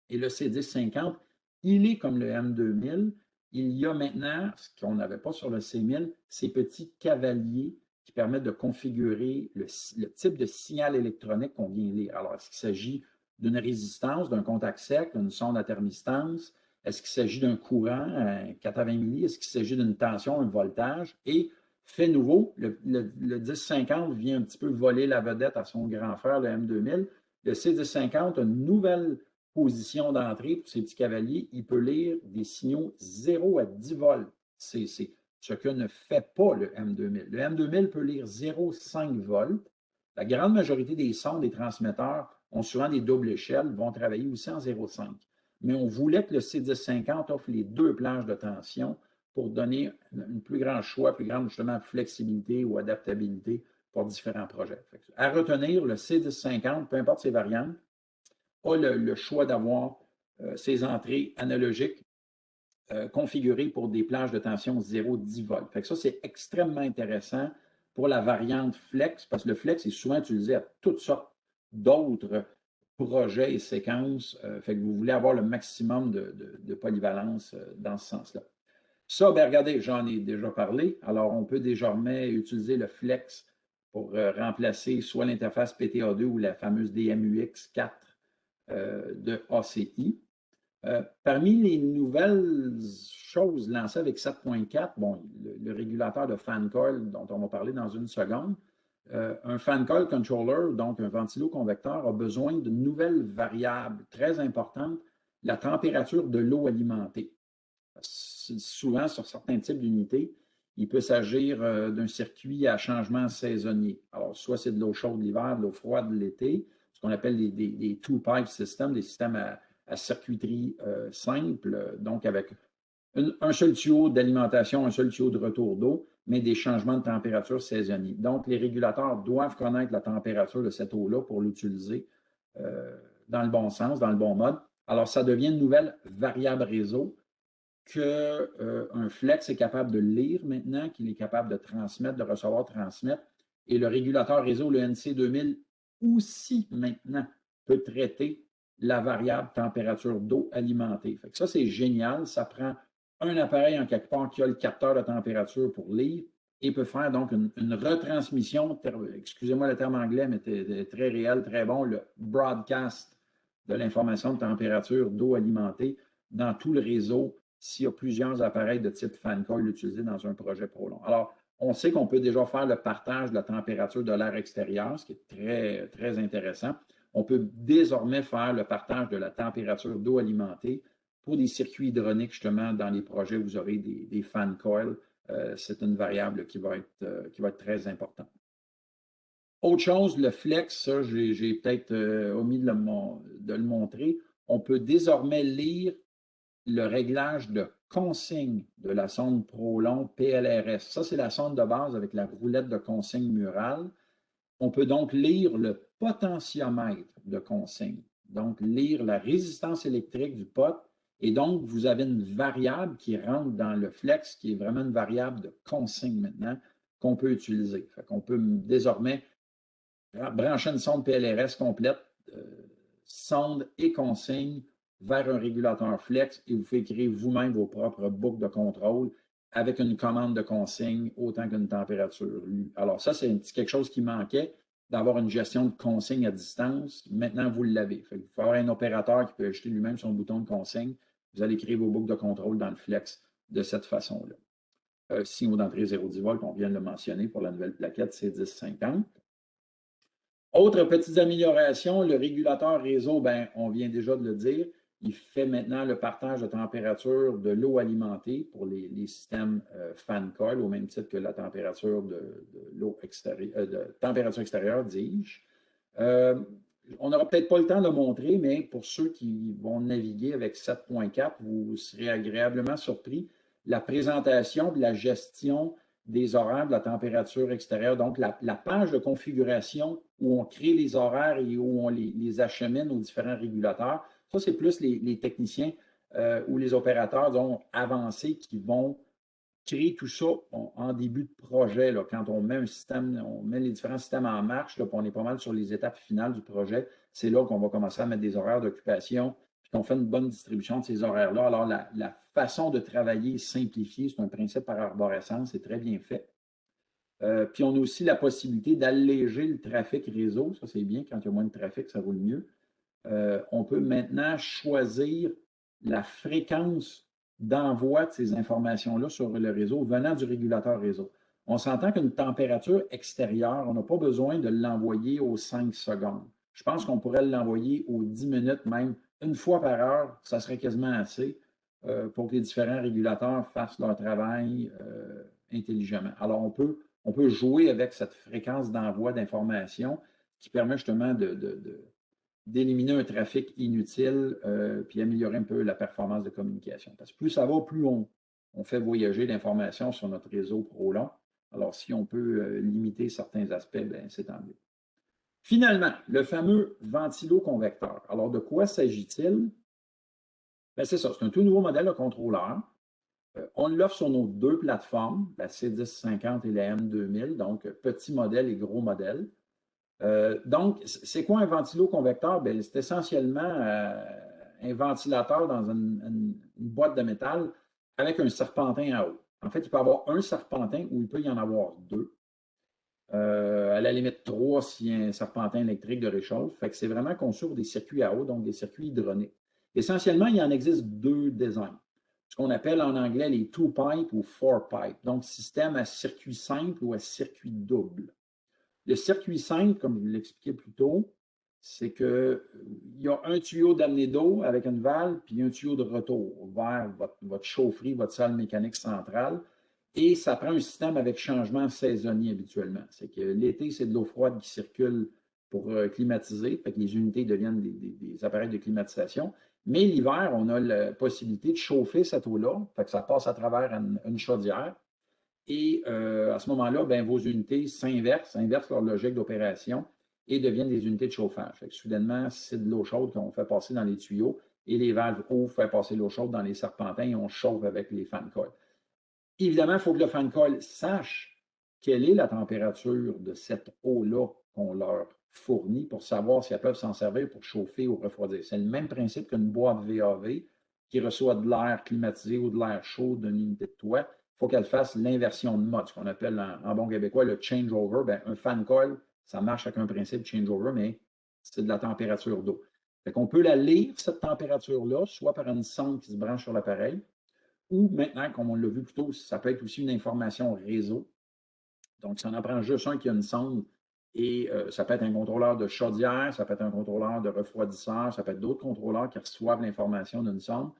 Et le C1050, il est comme le M2000. Il y a maintenant, ce qu'on n'avait pas sur le C1000, ces petits cavaliers qui permettent de configurer le type de signal électronique qu'on vient lire. Alors, est-ce qu'il s'agit d'une résistance, d'un contact sec, d'une sonde à thermistance? Est-ce qu'il s'agit d'un courant, un 80 milli? Est-ce qu'il s'agit d'une tension, un voltage? Et fait nouveau, le 1050 vient un petit peu voler la vedette à son grand frère, le M2000. Le C1050 a une nouvelle position d'entrée pour ces petits cavaliers. Il peut lire des signaux 0 à 10 volts. C'est ce que ne fait pas le M2000. Le M2000 peut lire 0,5 volts. La grande majorité des sondes des transmetteurs ont souvent des doubles échelles, vont travailler aussi en 0,5. Mais on voulait que le C1050 offre les deux plages de tension pour donner un plus grand choix, plus grande justement flexibilité ou adaptabilité pour différents projets. À retenir, le C1050, peu importe ses variantes, a le choix d'avoir ses entrées analogiques configurées pour des plages de tension 0,10 volts. Fait que ça, c'est extrêmement intéressant pour la variante flex, parce que le flex est souvent utilisé à toutes sortes d'autres projets et séquences. Fait que vous voulez avoir le maximum de polyvalence dans ce sens-là. Ça, bien, regardez, j'en ai déjà parlé. Alors, on peut désormais utiliser le flex pour remplacer soit l'interface PTA2 ou la fameuse DMUX4 de ACI. Parmi les nouvelles choses lancées avec 7.4, bon, le régulateur de fan coil dont on va parler dans une seconde, un fan coil controller, donc un ventilo-convecteur, a besoin de nouvelles variables très importantes, la température de l'eau alimentée. Souvent, sur certains types d'unités, il peut s'agir d'un circuit à changement saisonnier. Alors, soit c'est de l'eau chaude l'hiver, de l'eau froide l'été, ce qu'on appelle des two-pipe systems, des systèmes à circuiterie simple, donc avec un seul tuyau d'alimentation, un seul tuyau de retour d'eau, mais des changements de température saisonniers. Donc, les régulateurs doivent connaître la température de cette eau-là pour l'utiliser dans le bon sens, dans le bon mode. Alors, ça devient une nouvelle variable réseau qu'un flex est capable de lire maintenant, qu'il est capable de transmettre, de recevoir, transmettre. Et le régulateur réseau, le NC2000, aussi maintenant peut traiter la variable température d'eau alimentée. Fait que ça, c'est génial. Ça prend un appareil en quelque part qui a le capteur de température pour lire et peut faire donc une retransmission, excusez-moi le terme anglais, mais très réel, très bon, le broadcast de l'information de température d'eau alimentée dans tout le réseau s'il y a plusieurs appareils de type fan coil utilisés dans un projet prolong. Alors, on sait qu'on peut déjà faire le partage de la température de l'air extérieur, ce qui est très, très intéressant. On peut désormais faire le partage de la température d'eau alimentée pour des circuits hydrauliques, justement, dans les projets où vous aurez des fan coils. C'est une variable qui va être très importante. Autre chose, le flex, ça, j'ai peut-être omis de le montrer. On peut désormais lire le réglage de consigne de la sonde Prolong PLRS. Ça, c'est la sonde de base avec la roulette de consigne murale. On peut donc lire le potentiomètre de consigne, donc lire la résistance électrique du pot. Et donc, vous avez une variable qui rentre dans le flex, qui est vraiment une variable de consigne maintenant, qu'on peut utiliser. Fait qu'on peut désormais brancher une sonde PLRS complète, sonde et consigne, vers un régulateur flex et vous faites créer vous-même vos propres boucles de contrôle avec une commande de consigne autant qu'une température lue. Alors ça, c'est quelque chose qui manquait, d'avoir une gestion de consigne à distance. Maintenant, vous l'avez. Il faut avoir un opérateur qui peut ajouter lui-même son bouton de consigne. Vous allez créer vos boucles de contrôle dans le flex de cette façon-là. Signaux d'entrée 0,10 volts, on vient de le mentionner pour la nouvelle plaquette C1050. Autre petites améliorations, le régulateur réseau, ben, on vient déjà de le dire, il fait maintenant le partage de température de l'eau alimentée pour les systèmes fan coil, au même titre que la température de l'eau extérieure, de température extérieure, dis-je. On n'aura peut-être pas le temps de le montrer, mais pour ceux qui vont naviguer avec 7.4, vous serez agréablement surpris. La présentation de la gestion des horaires de la température extérieure, donc la page de configuration où on crée les horaires et où on les achemine aux différents régulateurs. Ça, c'est plus les techniciens ou les opérateurs disons, avancés qui vont créer tout ça en début de projet. Là, quand on met un système, on met les différents systèmes en marche, là, puis on est pas mal sur les étapes finales du projet, c'est là qu'on va commencer à mettre des horaires d'occupation, puis qu'on fait une bonne distribution de ces horaires-là. Alors, la façon de travailler est simplifiée, c'est un principe par arborescence, c'est très bien fait. Puis on a aussi la possibilité d'alléger le trafic réseau. Ça, c'est bien, quand il y a moins de trafic, ça roule mieux. On peut maintenant choisir la fréquence d'envoi de ces informations-là sur le réseau venant du régulateur réseau. On s'entend qu'une température extérieure, on n'a pas besoin de l'envoyer aux 5 secondes. Je pense qu'on pourrait l'envoyer aux 10 minutes, même une fois par heure, ça serait quasiment assez pour que les différents régulateurs fassent leur travail intelligemment. Alors, on peut jouer avec cette fréquence d'envoi d'informations qui permet justement d'éliminer un trafic inutile puis améliorer un peu la performance de communication. Parce que plus ça va, plus on fait voyager l'information sur notre réseau ProLong. Alors, si on peut limiter certains aspects, ben, c'est tant mieux. Finalement, le fameux ventilo-convecteur. Alors, de quoi s'agit-il? Ben, c'est ça, c'est un tout nouveau modèle de contrôleur. On l'offre sur nos deux plateformes, la C1050 et la M2000, donc petit modèle et gros modèle. Donc, c'est quoi un ventilo-convecteur? Ben, c'est essentiellement un ventilateur dans une boîte de métal avec un serpentin à eau. En fait, il peut y avoir un serpentin ou il peut y en avoir deux. À la limite, trois s'il y a un serpentin électrique de réchauffe. Fait que c'est vraiment conçu pour des circuits à eau, donc des circuits hydroniques. Essentiellement, il en existe deux designs. Ce qu'on appelle en anglais les two-pipe ou four-pipe. Donc, système à circuit simple ou à circuit double. Le circuit simple, comme je l'expliquais plus tôt, c'est qu'il y a un tuyau d'amener d'eau avec une valve, puis un tuyau de retour vers votre chaufferie, votre salle mécanique centrale. Et ça prend un système avec changement saisonnier habituellement. C'est que l'été, c'est de l'eau froide qui circule pour climatiser, fait que les unités deviennent des appareils de climatisation. Mais l'hiver, on a la possibilité de chauffer cette eau-là, fait que ça passe à travers une chaudière. Et à ce moment-là, ben, vos unités inversent leur logique d'opération et deviennent des unités de chauffage. Fait que, soudainement, c'est de l'eau chaude qu'on fait passer dans les tuyaux et les valves ouvrent, fait passer l'eau chaude dans les serpentins et on chauffe avec les fan coils. Évidemment, il faut que le fan coil sache quelle est la température de cette eau-là qu'on leur fournit pour savoir si elles peuvent s'en servir pour chauffer ou refroidir. C'est le même principe qu'une boîte VAV qui reçoit de l'air climatisé ou de l'air chaud d'une unité de toit. Il faut qu'elle fasse l'inversion de mode, ce qu'on appelle en bon québécois le changeover. Ben, un fan coil, ça marche avec un principe changeover, mais c'est de la température d'eau. Fait qu'on peut la lire, cette température-là, soit par une sonde qui se branche sur l'appareil, ou maintenant, comme on l'a vu plus tôt, ça peut être aussi une information réseau. Donc, ça en prend juste un qui a une sonde et ça peut être un contrôleur de chaudière, ça peut être un contrôleur de refroidisseur, ça peut être d'autres contrôleurs qui reçoivent l'information d'une sonde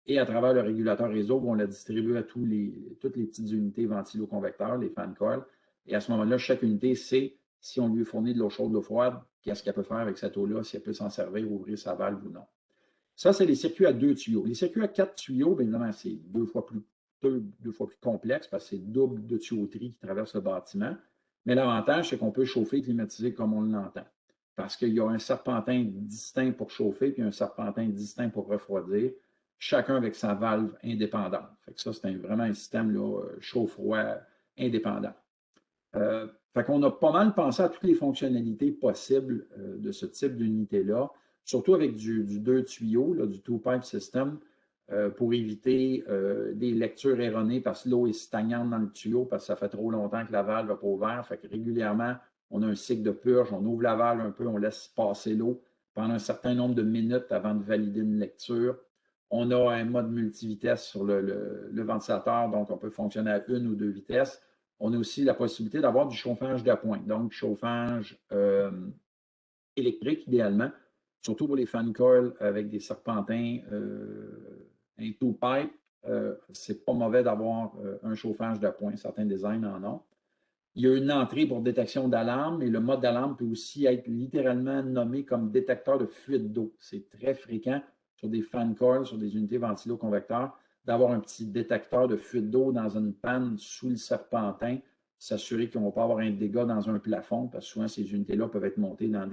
et à travers le régulateur réseau, vont la distribuer à toutes les petites unités ventilo-convecteurs, les fan coils. Et à ce moment-là, chaque unité sait si on lui fournit de l'eau chaude, de l'eau froide, qu'est-ce qu'elle peut faire avec cette eau-là, si elle peut s'en servir, ouvrir sa valve ou non. Ça, c'est les circuits à deux tuyaux. Les circuits à quatre tuyaux, bien évidemment, c'est deux fois plus complexe parce que c'est double de tuyauterie qui traverse le bâtiment. Mais l'avantage, c'est qu'on peut chauffer et climatiser comme on l'entend. Parce qu'il y a un serpentin distinct pour chauffer puis un serpentin distinct pour refroidir, chacun avec sa valve indépendante. Fait que ça, c'est vraiment un système chaud-froid indépendant. Fait qu'on a pas mal pensé à toutes les fonctionnalités possibles de ce type d'unité-là, surtout avec du deux tuyaux, là, du two-pipe system, pour éviter des lectures erronées parce que l'eau est stagnante dans le tuyau parce que ça fait trop longtemps que la valve n'a pas ouvert. Fait que régulièrement, on a un cycle de purge, on ouvre la valve un peu, on laisse passer l'eau pendant un certain nombre de minutes avant de valider une lecture. On a un mode multivitesse sur le ventilateur, donc on peut fonctionner à une ou deux vitesses. On a aussi la possibilité d'avoir du chauffage d'appoint, donc chauffage électrique, idéalement, surtout pour les fan coils avec des serpentins, un two-pipe. C'est pas mauvais d'avoir un chauffage d'appoint. Certains designs en ont. Il y a une entrée pour détection d'alarme et le mode d'alarme peut aussi être littéralement nommé comme détecteur de fuite d'eau. C'est très fréquent sur des fan coils, sur des unités ventilo-convecteurs, d'avoir un petit détecteur de fuite d'eau dans une panne sous le serpentin, s'assurer qu'on ne va pas avoir un dégât dans un plafond, parce que souvent ces unités-là peuvent être montées dans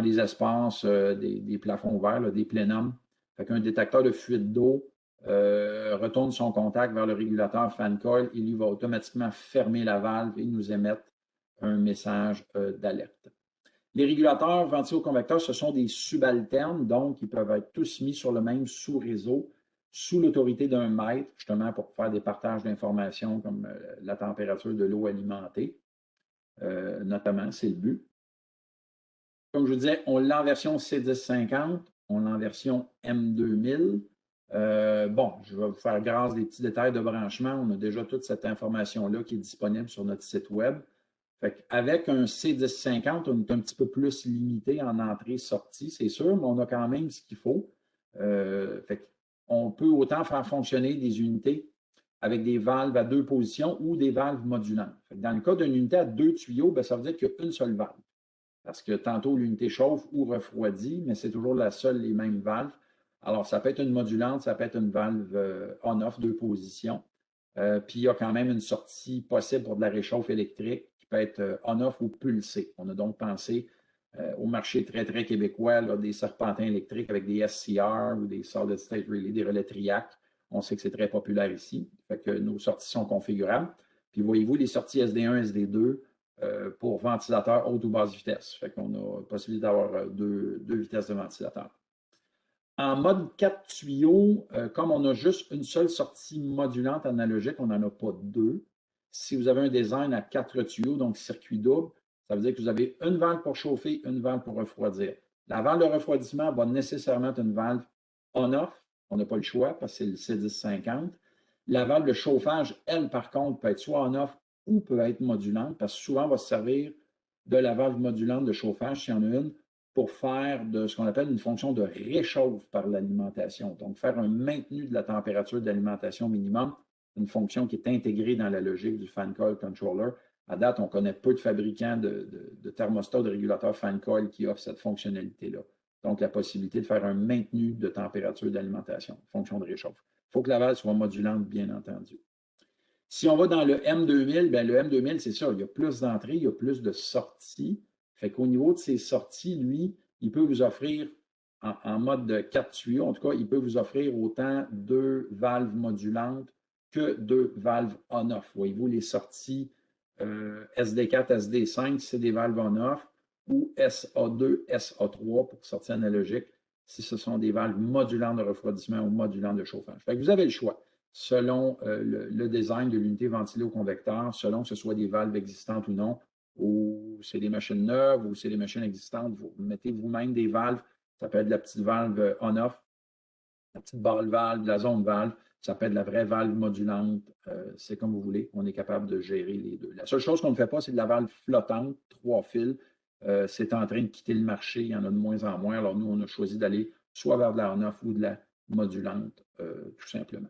des espaces, des plafonds ouverts, là, des plénums. Fait qu'un détecteur de fuite d'eau retourne son contact vers le régulateur fan coil et lui va automatiquement fermer la valve et nous émettre un message d'alerte. Les régulateurs ventilo-convecteurs, ce sont des subalternes, donc ils peuvent être tous mis sur le même sous-réseau, sous l'autorité d'un maître, justement pour faire des partages d'informations comme la température de l'eau alimentée, notamment, c'est le but. Comme je vous disais, on l'a en version C1050, on l'a en version M2000. Bon, je vais vous faire grâce des petits détails de branchement. On a déjà toute cette information-là qui est disponible sur notre site web. Avec un C1050, on est un petit peu plus limité en entrée-sortie, c'est sûr, mais on a quand même ce qu'il faut. On peut autant faire fonctionner des unités avec des valves à 2 positions ou des valves modulantes. Dans le cas d'une unité à 2 tuyaux, bien, ça veut dire qu'il y a une seule valve. Parce que tantôt, l'unité chauffe ou refroidit, mais c'est toujours la seule, les mêmes valves. Alors, ça peut être une modulante, ça peut être une valve on-off, 2 positions. Puis, il y a quand même une sortie possible pour de la réchauffe électrique qui peut être on-off ou pulsée. On a donc pensé au marché très, très québécois, là, des serpentins électriques avec des SCR ou des Solid State Relay, des relais TRIAC. On sait que c'est très populaire ici. Fait que nos sorties sont configurables. Puis, voyez-vous, les sorties SD1, SD2, pour ventilateur haute ou basse vitesse. Fait qu'on a la possibilité d'avoir deux vitesses de ventilateur. En mode 4 tuyaux, comme on a juste une seule sortie modulante analogique, on n'en a pas deux. Si vous avez un design à 4 tuyaux, donc circuit double, ça veut dire que vous avez une valve pour chauffer, une valve pour refroidir. La valve de refroidissement va nécessairement être une valve on-off. On n'a pas le choix parce que c'est le C1050. La valve de chauffage, elle, par contre, peut être soit on-off ou peut être modulante, parce que souvent, on va se servir de la valve modulante de chauffage, s'il y en a une, pour faire de ce qu'on appelle une fonction de réchauffe par l'alimentation. Donc, faire un maintenu de la température d'alimentation minimum, une fonction qui est intégrée dans la logique du fan coil controller. À date, on connaît peu de fabricants de thermostats, de régulateurs fan coil qui offrent cette fonctionnalité-là. Donc, la possibilité de faire un maintenu de température d'alimentation, fonction de réchauffe. Il faut que la valve soit modulante, bien entendu. Si on va dans le M2000, bien, le M2000, c'est ça, il y a plus d'entrées, il y a plus de sorties. Fait qu'au niveau de ces sorties, lui, il peut vous offrir, en mode de 4 tuyaux, en tout cas, il peut vous offrir autant 2 valves modulantes que 2 valves on-off. Voyez-vous, les sorties SD4, SD5, c'est des valves on-off, ou SA2, SA3 pour sortie analogique, si ce sont des valves modulantes de refroidissement ou modulantes de chauffage. Fait que vous avez le choix selon le design de l'unité ventilo-convecteur, selon que ce soit des valves existantes ou non, ou c'est des machines neuves, ou c'est des machines existantes. Vous mettez vous-même des valves. Ça peut être de la petite valve on-off, la petite balle valve, de la zone valve. Ça peut être de la vraie valve modulante. C'est comme vous voulez. On est capable de gérer les deux. La seule chose qu'on ne fait pas, c'est de la valve flottante, 3 fils. C'est en train de quitter le marché. Il y en a de moins en moins. Alors, nous, on a choisi d'aller soit vers de la on-off ou de la modulante, tout simplement.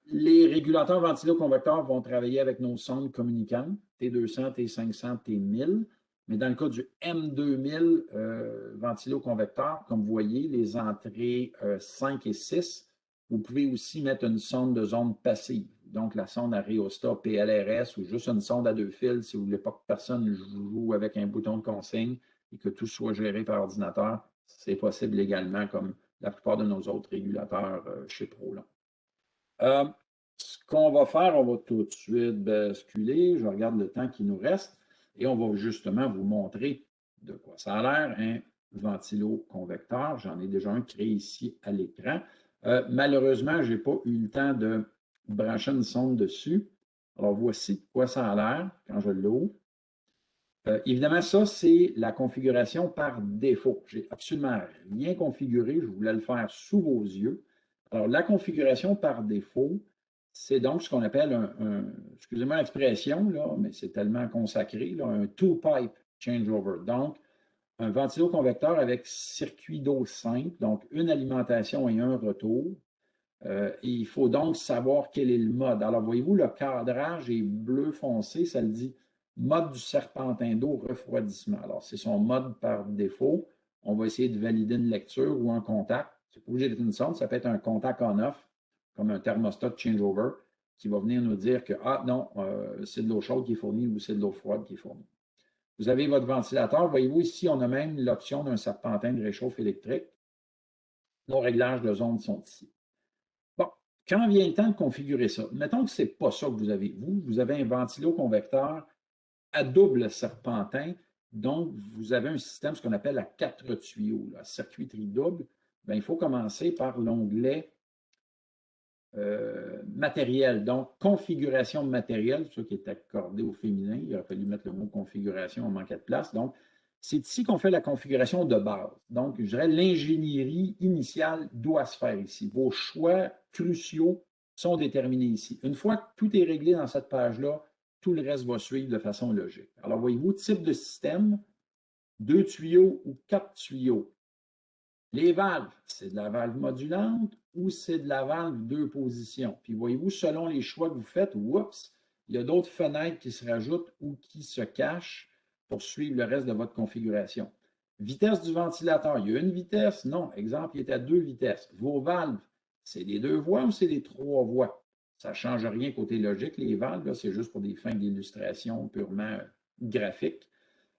Les régulateurs ventilo-convecteurs vont travailler avec nos sondes communicantes, T200, T500, T1000. Mais dans le cas du M2000 ventilo-convecteur, comme vous voyez, les entrées 5 et 6, vous pouvez aussi mettre une sonde de zone passive. Donc, la sonde à rhéostat PLRS ou juste une sonde à 2 fils si vous ne voulez pas que personne joue avec un bouton de consigne et que tout soit géré par ordinateur. C'est possible également, comme la plupart de nos autres régulateurs chez Prolon. Ce qu'on va faire, on va tout de suite basculer. Je regarde le temps qui nous reste et on va justement vous montrer de quoi ça a l'air, un ventilo-convecteur. J'en ai déjà un créé ici à l'écran. Malheureusement, je n'ai pas eu le temps de brancher une sonde dessus. Alors, voici de quoi ça a l'air quand je l'ouvre. Évidemment, ça, c'est la configuration par défaut. Je n'ai absolument rien configuré. Je voulais le faire sous vos yeux. Alors, la configuration par défaut, c'est donc ce qu'on appelle excusez-moi l'expression, là, mais c'est tellement consacré, là, un two-pipe changeover. Donc, un ventilo-convecteur avec circuit d'eau simple, donc une alimentation et un retour. Et il faut donc savoir quel est le mode. Alors, voyez-vous, le cadrage est bleu foncé, ça le dit mode du serpentin d'eau refroidissement. Alors, c'est son mode par défaut. On va essayer de valider une lecture ou un contact. C'est pas obligé d'être une sonde, ça peut être un contact on-off, comme un thermostat de changeover, qui va venir nous dire que, ah non, c'est de l'eau chaude qui est fournie ou c'est de l'eau froide qui est fournie. Vous avez votre ventilateur. Voyez-vous, ici, on a même l'option d'un serpentin de réchauffe électrique. Nos réglages de zone sont ici. Bon, quand vient le temps de configurer ça, mettons que ce n'est pas ça que vous avez. Vous avez un ventilo-convecteur à double serpentin, donc vous avez un système, ce qu'on appelle à 4 tuyaux, la circuiterie double. Bien, il faut commencer par l'onglet matériel, donc configuration de matériel, ça qui est accordé au féminin. Il aurait fallu mettre le mot configuration, on manquait de place. Donc, c'est ici qu'on fait la configuration de base. Donc, je dirais l'ingénierie initiale doit se faire ici. Vos choix cruciaux sont déterminés ici. Une fois que tout est réglé dans cette page-là, tout le reste va suivre de façon logique. Alors, voyez-vous, type de système, 2 tuyaux ou 4 tuyaux. Les valves, c'est de la valve modulante ou c'est de la valve deux positions. Puis voyez-vous, selon les choix que vous faites, oups, il y a d'autres fenêtres qui se rajoutent ou qui se cachent pour suivre le reste de votre configuration. Vitesse du ventilateur, il y a une vitesse? Non. Exemple, il est à 2 vitesses. Vos valves, c'est des 2 voies ou c'est des 3 voies? Ça ne change rien côté logique. Les valves, c'est juste pour des fins d'illustration purement graphiques.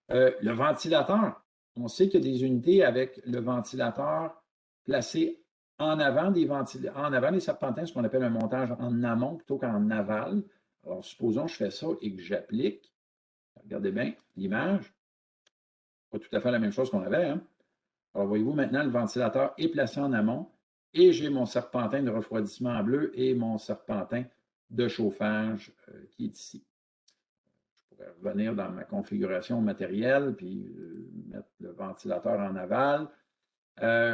Le ventilateur, on sait qu'il y a des unités avec le ventilateur placé en avant des serpentins, ce qu'on appelle un montage en amont plutôt qu'en aval. Alors, supposons que je fais ça et que j'applique. Regardez bien l'image. Pas tout à fait la même chose qu'on avait. Hein? Alors, voyez-vous, maintenant, le ventilateur est placé en amont et j'ai mon serpentin de refroidissement en bleu et mon serpentin de chauffage qui est ici. Je pourrais revenir dans ma configuration matérielle puis mettre le ventilateur en aval.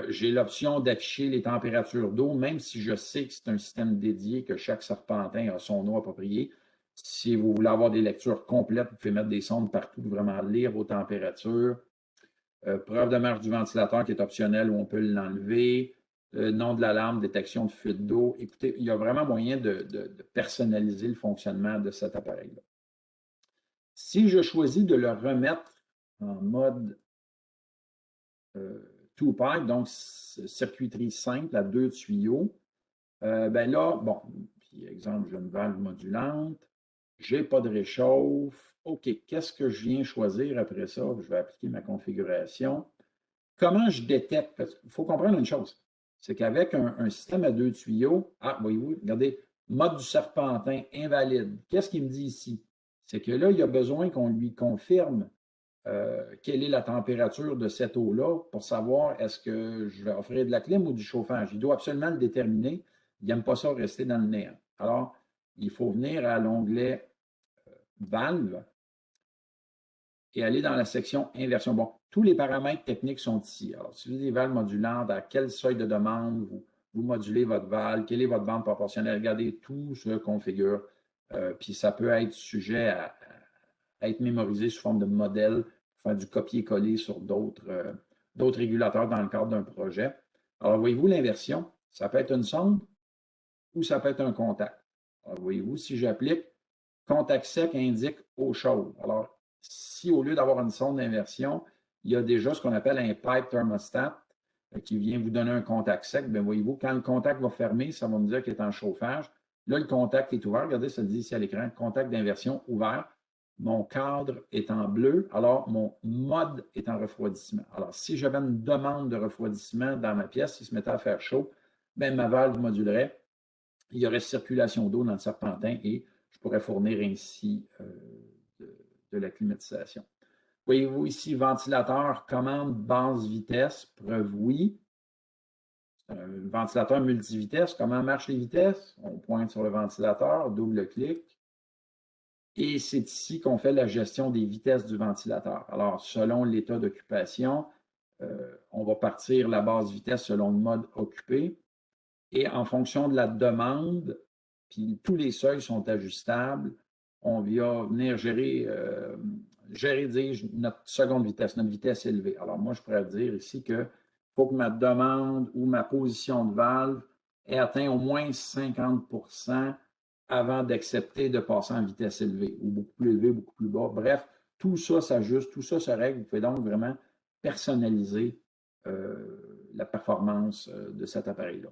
J'ai l'option d'afficher les températures d'eau, même si je sais que c'est un système dédié, que chaque serpentin a son eau appropriée. Si vous voulez avoir des lectures complètes, vous pouvez mettre des sondes partout, vraiment lire vos températures. Preuve de marche du ventilateur qui est optionnel où on peut l'enlever. Nom de l'alarme, détection de fuite d'eau. Écoutez, il y a vraiment moyen de personnaliser le fonctionnement de cet appareil-là. Si je choisis de le remettre en mode two-pipe, donc circuiterie simple à 2 tuyaux, ben là, bon, puis exemple, j'ai une valve modulante, j'ai pas de réchauffe. OK, qu'est-ce que je viens choisir après ça? Je vais appliquer ma configuration. Comment je détecte? Parce qu'il faut comprendre une chose, c'est qu'avec un système à 2 tuyaux, ah, voyez-vous, regardez, mode du serpentin invalide. Qu'est-ce qu'il me dit ici? C'est que là, il y a besoin qu'on lui confirme quelle est la température de cette eau-là pour savoir est-ce que je vais offrir de la clim ou du chauffage. Il doit absolument le déterminer. Il n'aime pas ça rester dans le néant. Alors, il faut venir à l'onglet valve et aller dans la section inversion. Bon, tous les paramètres techniques sont ici. Alors, si vous avez des valves modulantes, à quel seuil de demande vous modulez votre valve, quelle est votre bande proportionnelle, regardez, tout se configure. Puis ça peut être sujet à être mémorisé sous forme de modèle, faire du copier-coller sur d'autres régulateurs dans le cadre d'un projet. Alors, voyez-vous l'inversion? Ça peut être une sonde ou ça peut être un contact. Alors, voyez-vous, si j'applique contact sec indique eau chaude. Alors, si au lieu d'avoir une sonde d'inversion, il y a déjà ce qu'on appelle un pipe thermostat qui vient vous donner un contact sec, bien voyez-vous, quand le contact va fermer, ça va me dire qu'il est en chauffage. Là, le contact est ouvert. Regardez, ça le dit ici à l'écran, contact d'inversion ouvert. Mon cadre est en bleu, alors mon mode est en refroidissement. Alors, si j'avais une demande de refroidissement dans ma pièce, s'il se mettait à faire chaud, bien, ma valve modulerait. Il y aurait circulation d'eau dans le serpentin et je pourrais fournir ainsi de la climatisation. Voyez-vous ici, ventilateur, commande basse vitesse, preuve oui. Un ventilateur multivitesse, comment marchent les vitesses? On pointe sur le ventilateur, double-clic. Et c'est ici qu'on fait la gestion des vitesses du ventilateur. Alors, selon l'état d'occupation, on va partir la basse vitesse selon le mode occupé. Et en fonction de la demande, puis tous les seuils sont ajustables, on va venir gérer gérer, dire notre seconde vitesse, notre vitesse élevée. Alors, moi, je pourrais dire ici qu'il faut que ma demande ou ma position de valve ait atteint au moins 50% avant d'accepter de passer en vitesse élevée, ou beaucoup plus élevée, beaucoup plus bas. Bref, tout ça s'ajuste, tout ça se règle. Vous pouvez donc vraiment personnaliser la performance de cet appareil-là.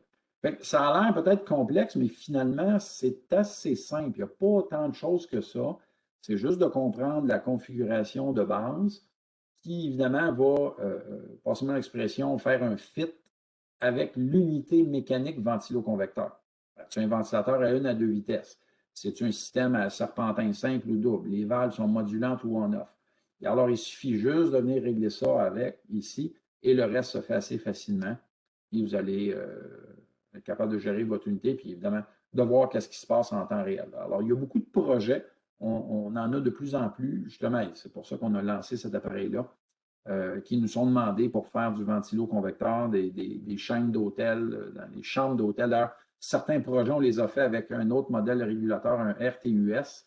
Ça a l'air peut-être complexe, mais finalement, c'est assez simple. Il n'y a pas tant de choses que ça. C'est juste de comprendre la configuration de base qui, évidemment, va, passez-moi l'expression, faire un fit avec l'unité mécanique ventilo-convecteur. C'est un ventilateur à une à deux vitesses. C'est un système à serpentin simple ou double. Les valves sont modulantes ou on-off. Alors, il suffit juste de venir régler ça avec ici et le reste se fait assez facilement. Et vous allez être capable de gérer votre unité, puis évidemment, de voir qu'est-ce qui se passe en temps réel. Alors, il y a beaucoup de projets. On en a de plus en plus. Justement, c'est pour ça qu'on a lancé cet appareil-là, qui nous sont demandés pour faire du ventilo-convecteur, des chaînes d'hôtels, dans les chambres d'hôtel. D'ailleurs, certains projets, on les a fait avec un autre modèle régulateur, un RTUS,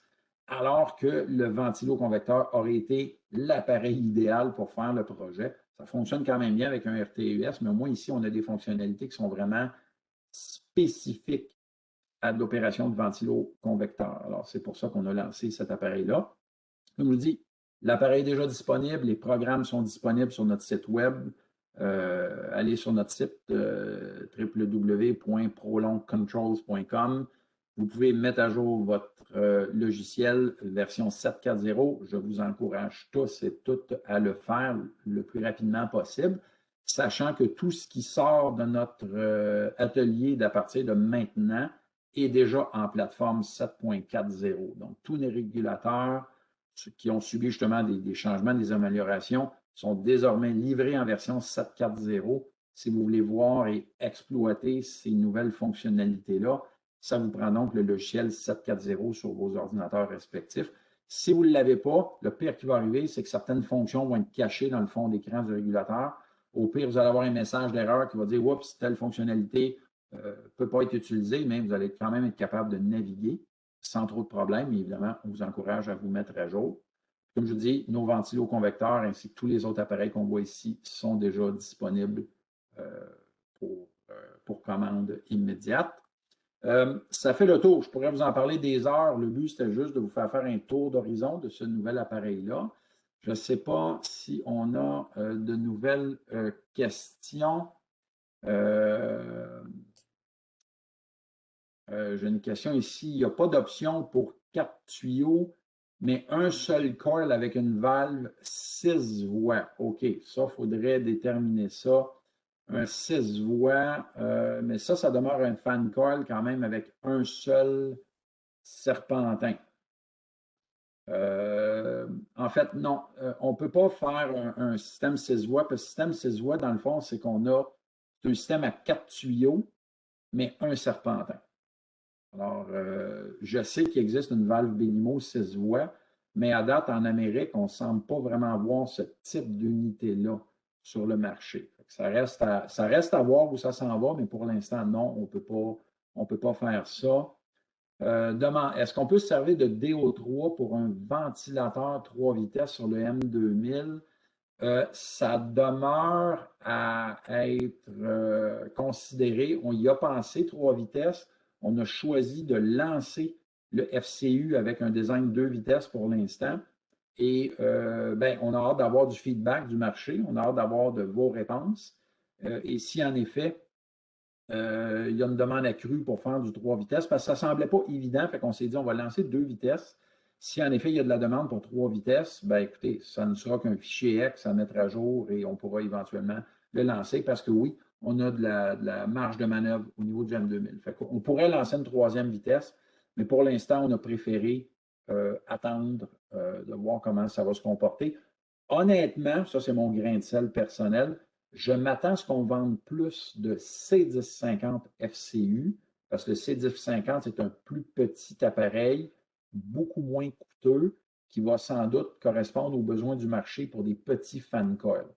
alors que le ventilo-convecteur aurait été l'appareil idéal pour faire le projet. Ça fonctionne quand même bien avec un RTUS, mais au moins ici, on a des fonctionnalités qui sont vraiment spécifiques à l'opération de ventilo-convecteur. Alors, c'est pour ça qu'on a lancé cet appareil-là. Comme je vous dis, l'appareil est déjà disponible, les programmes sont disponibles sur notre site web. Allez sur notre site www.prolongcontrols.com. Vous pouvez mettre à jour votre logiciel version 7.4.0. Je vous encourage tous et toutes à le faire le plus rapidement possible, sachant que tout ce qui sort de notre atelier à partir de maintenant est déjà en plateforme 7.4.0. Donc, tous les régulateurs qui ont subi justement des changements, des améliorations, sont désormais livrés en version 7.4.0. Si vous voulez voir et exploiter ces nouvelles fonctionnalités-là, ça vous prend donc le logiciel 7.4.0 sur vos ordinateurs respectifs. Si vous ne l'avez pas, le pire qui va arriver, c'est que certaines fonctions vont être cachées dans le fond d'écran du régulateur. Au pire, vous allez avoir un message d'erreur qui va dire « Oups, telle fonctionnalité ne peut pas être utilisée », mais vous allez quand même être capable de naviguer sans trop de problèmes. Évidemment, on vous encourage à vous mettre à jour. Comme je vous dis, nos ventilo-convecteurs ainsi que tous les autres appareils qu'on voit ici sont déjà disponibles pour commande immédiate. Ça fait le tour. Je pourrais vous en parler des heures. Le but, c'était juste de vous faire un tour d'horizon de ce nouvel appareil-là. Je ne sais pas si on a de nouvelles questions. J'ai une question ici. Il n'y a pas d'option pour 4 tuyaux, mais un seul coil avec une valve 6 voies. OK, ça, il faudrait déterminer ça. Un 6 voies, mais ça demeure un fan coil quand même avec un seul serpentin. En fait, non, on ne peut pas faire un système 6 voies, parce que le système 6 voies, dans le fond, c'est qu'on a un système à 4 tuyaux, mais un serpentin. Alors, je sais qu'il existe une valve Belimo 6 voies, mais à date, en Amérique, on ne semble pas vraiment voir ce type d'unité-là sur le marché. Ça reste à voir où ça s'en va, mais pour l'instant, non, on peut pas faire ça. Est-ce qu'on peut se servir de DO3 pour un ventilateur 3 vitesses sur le M2000? Ça demeure à être considéré. On y a pensé 3 vitesses. On a choisi de lancer le FCU avec un design 2 vitesses pour l'instant. Et on a hâte d'avoir du feedback du marché. On a hâte d'avoir de vos réponses. Et si en effet, il y a une demande accrue pour faire du 3 vitesses, parce que ça ne semblait pas évident, fait qu'on s'est dit on va lancer 2 vitesses. Si en effet il y a de la demande pour 3 vitesses, ben écoutez, ça ne sera qu'un fichier X à mettre à jour et on pourra éventuellement le lancer parce que oui, on a de la marge de manœuvre au niveau du M2000. Fait qu'on pourrait lancer une 3e vitesse, mais pour l'instant, on a préféré attendre de voir comment ça va se comporter. Honnêtement, ça c'est mon grain de sel personnel, je m'attends à ce qu'on vende plus de C1050 FCU, parce que le C1050, c'est un plus petit appareil, beaucoup moins coûteux, qui va sans doute correspondre aux besoins du marché pour des petits fan coils.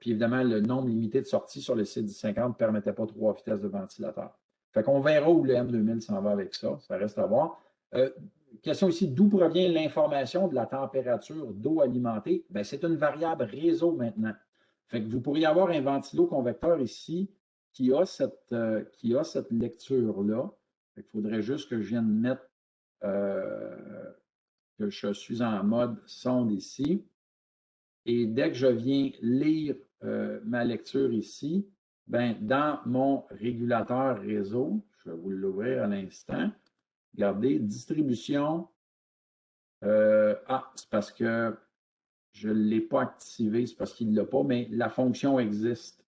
Puis évidemment, le nombre limité de sorties sur le C1050 ne permettait pas 3 vitesses de ventilateur. Fait qu'on verra où le M2000 s'en va avec ça, ça reste à voir. question ici, d'où provient l'information de la température d'eau alimentée? Bien, c'est une variable réseau maintenant. Fait que vous pourriez avoir un ventilo-convecteur ici qui a cette lecture-là. Il faudrait juste que je vienne mettre que je suis en mode sonde ici. Et dès que je viens lire ma lecture ici, ben, dans mon régulateur réseau, je vais vous l'ouvrir à l'instant. Regardez, distribution. C'est parce que je ne l'ai pas activé, c'est parce qu'il ne l'a pas, mais la fonction existe.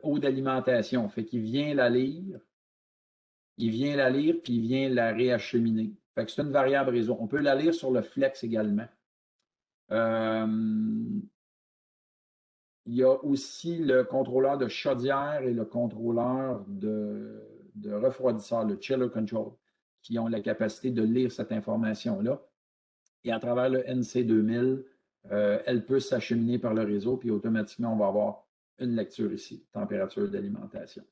Eau d'alimentation, fait qu'il vient la lire, puis il vient la réacheminer. Fait que c'est une variable réseau. On peut la lire sur le flex également. Il y a aussi le contrôleur de chaudière et le contrôleur de refroidisseur, le chiller control, qui ont la capacité de lire cette information-là. Et à travers le NC2000, elle peut s'acheminer par le réseau, puis automatiquement, on va avoir une lecture ici, température d'alimentation.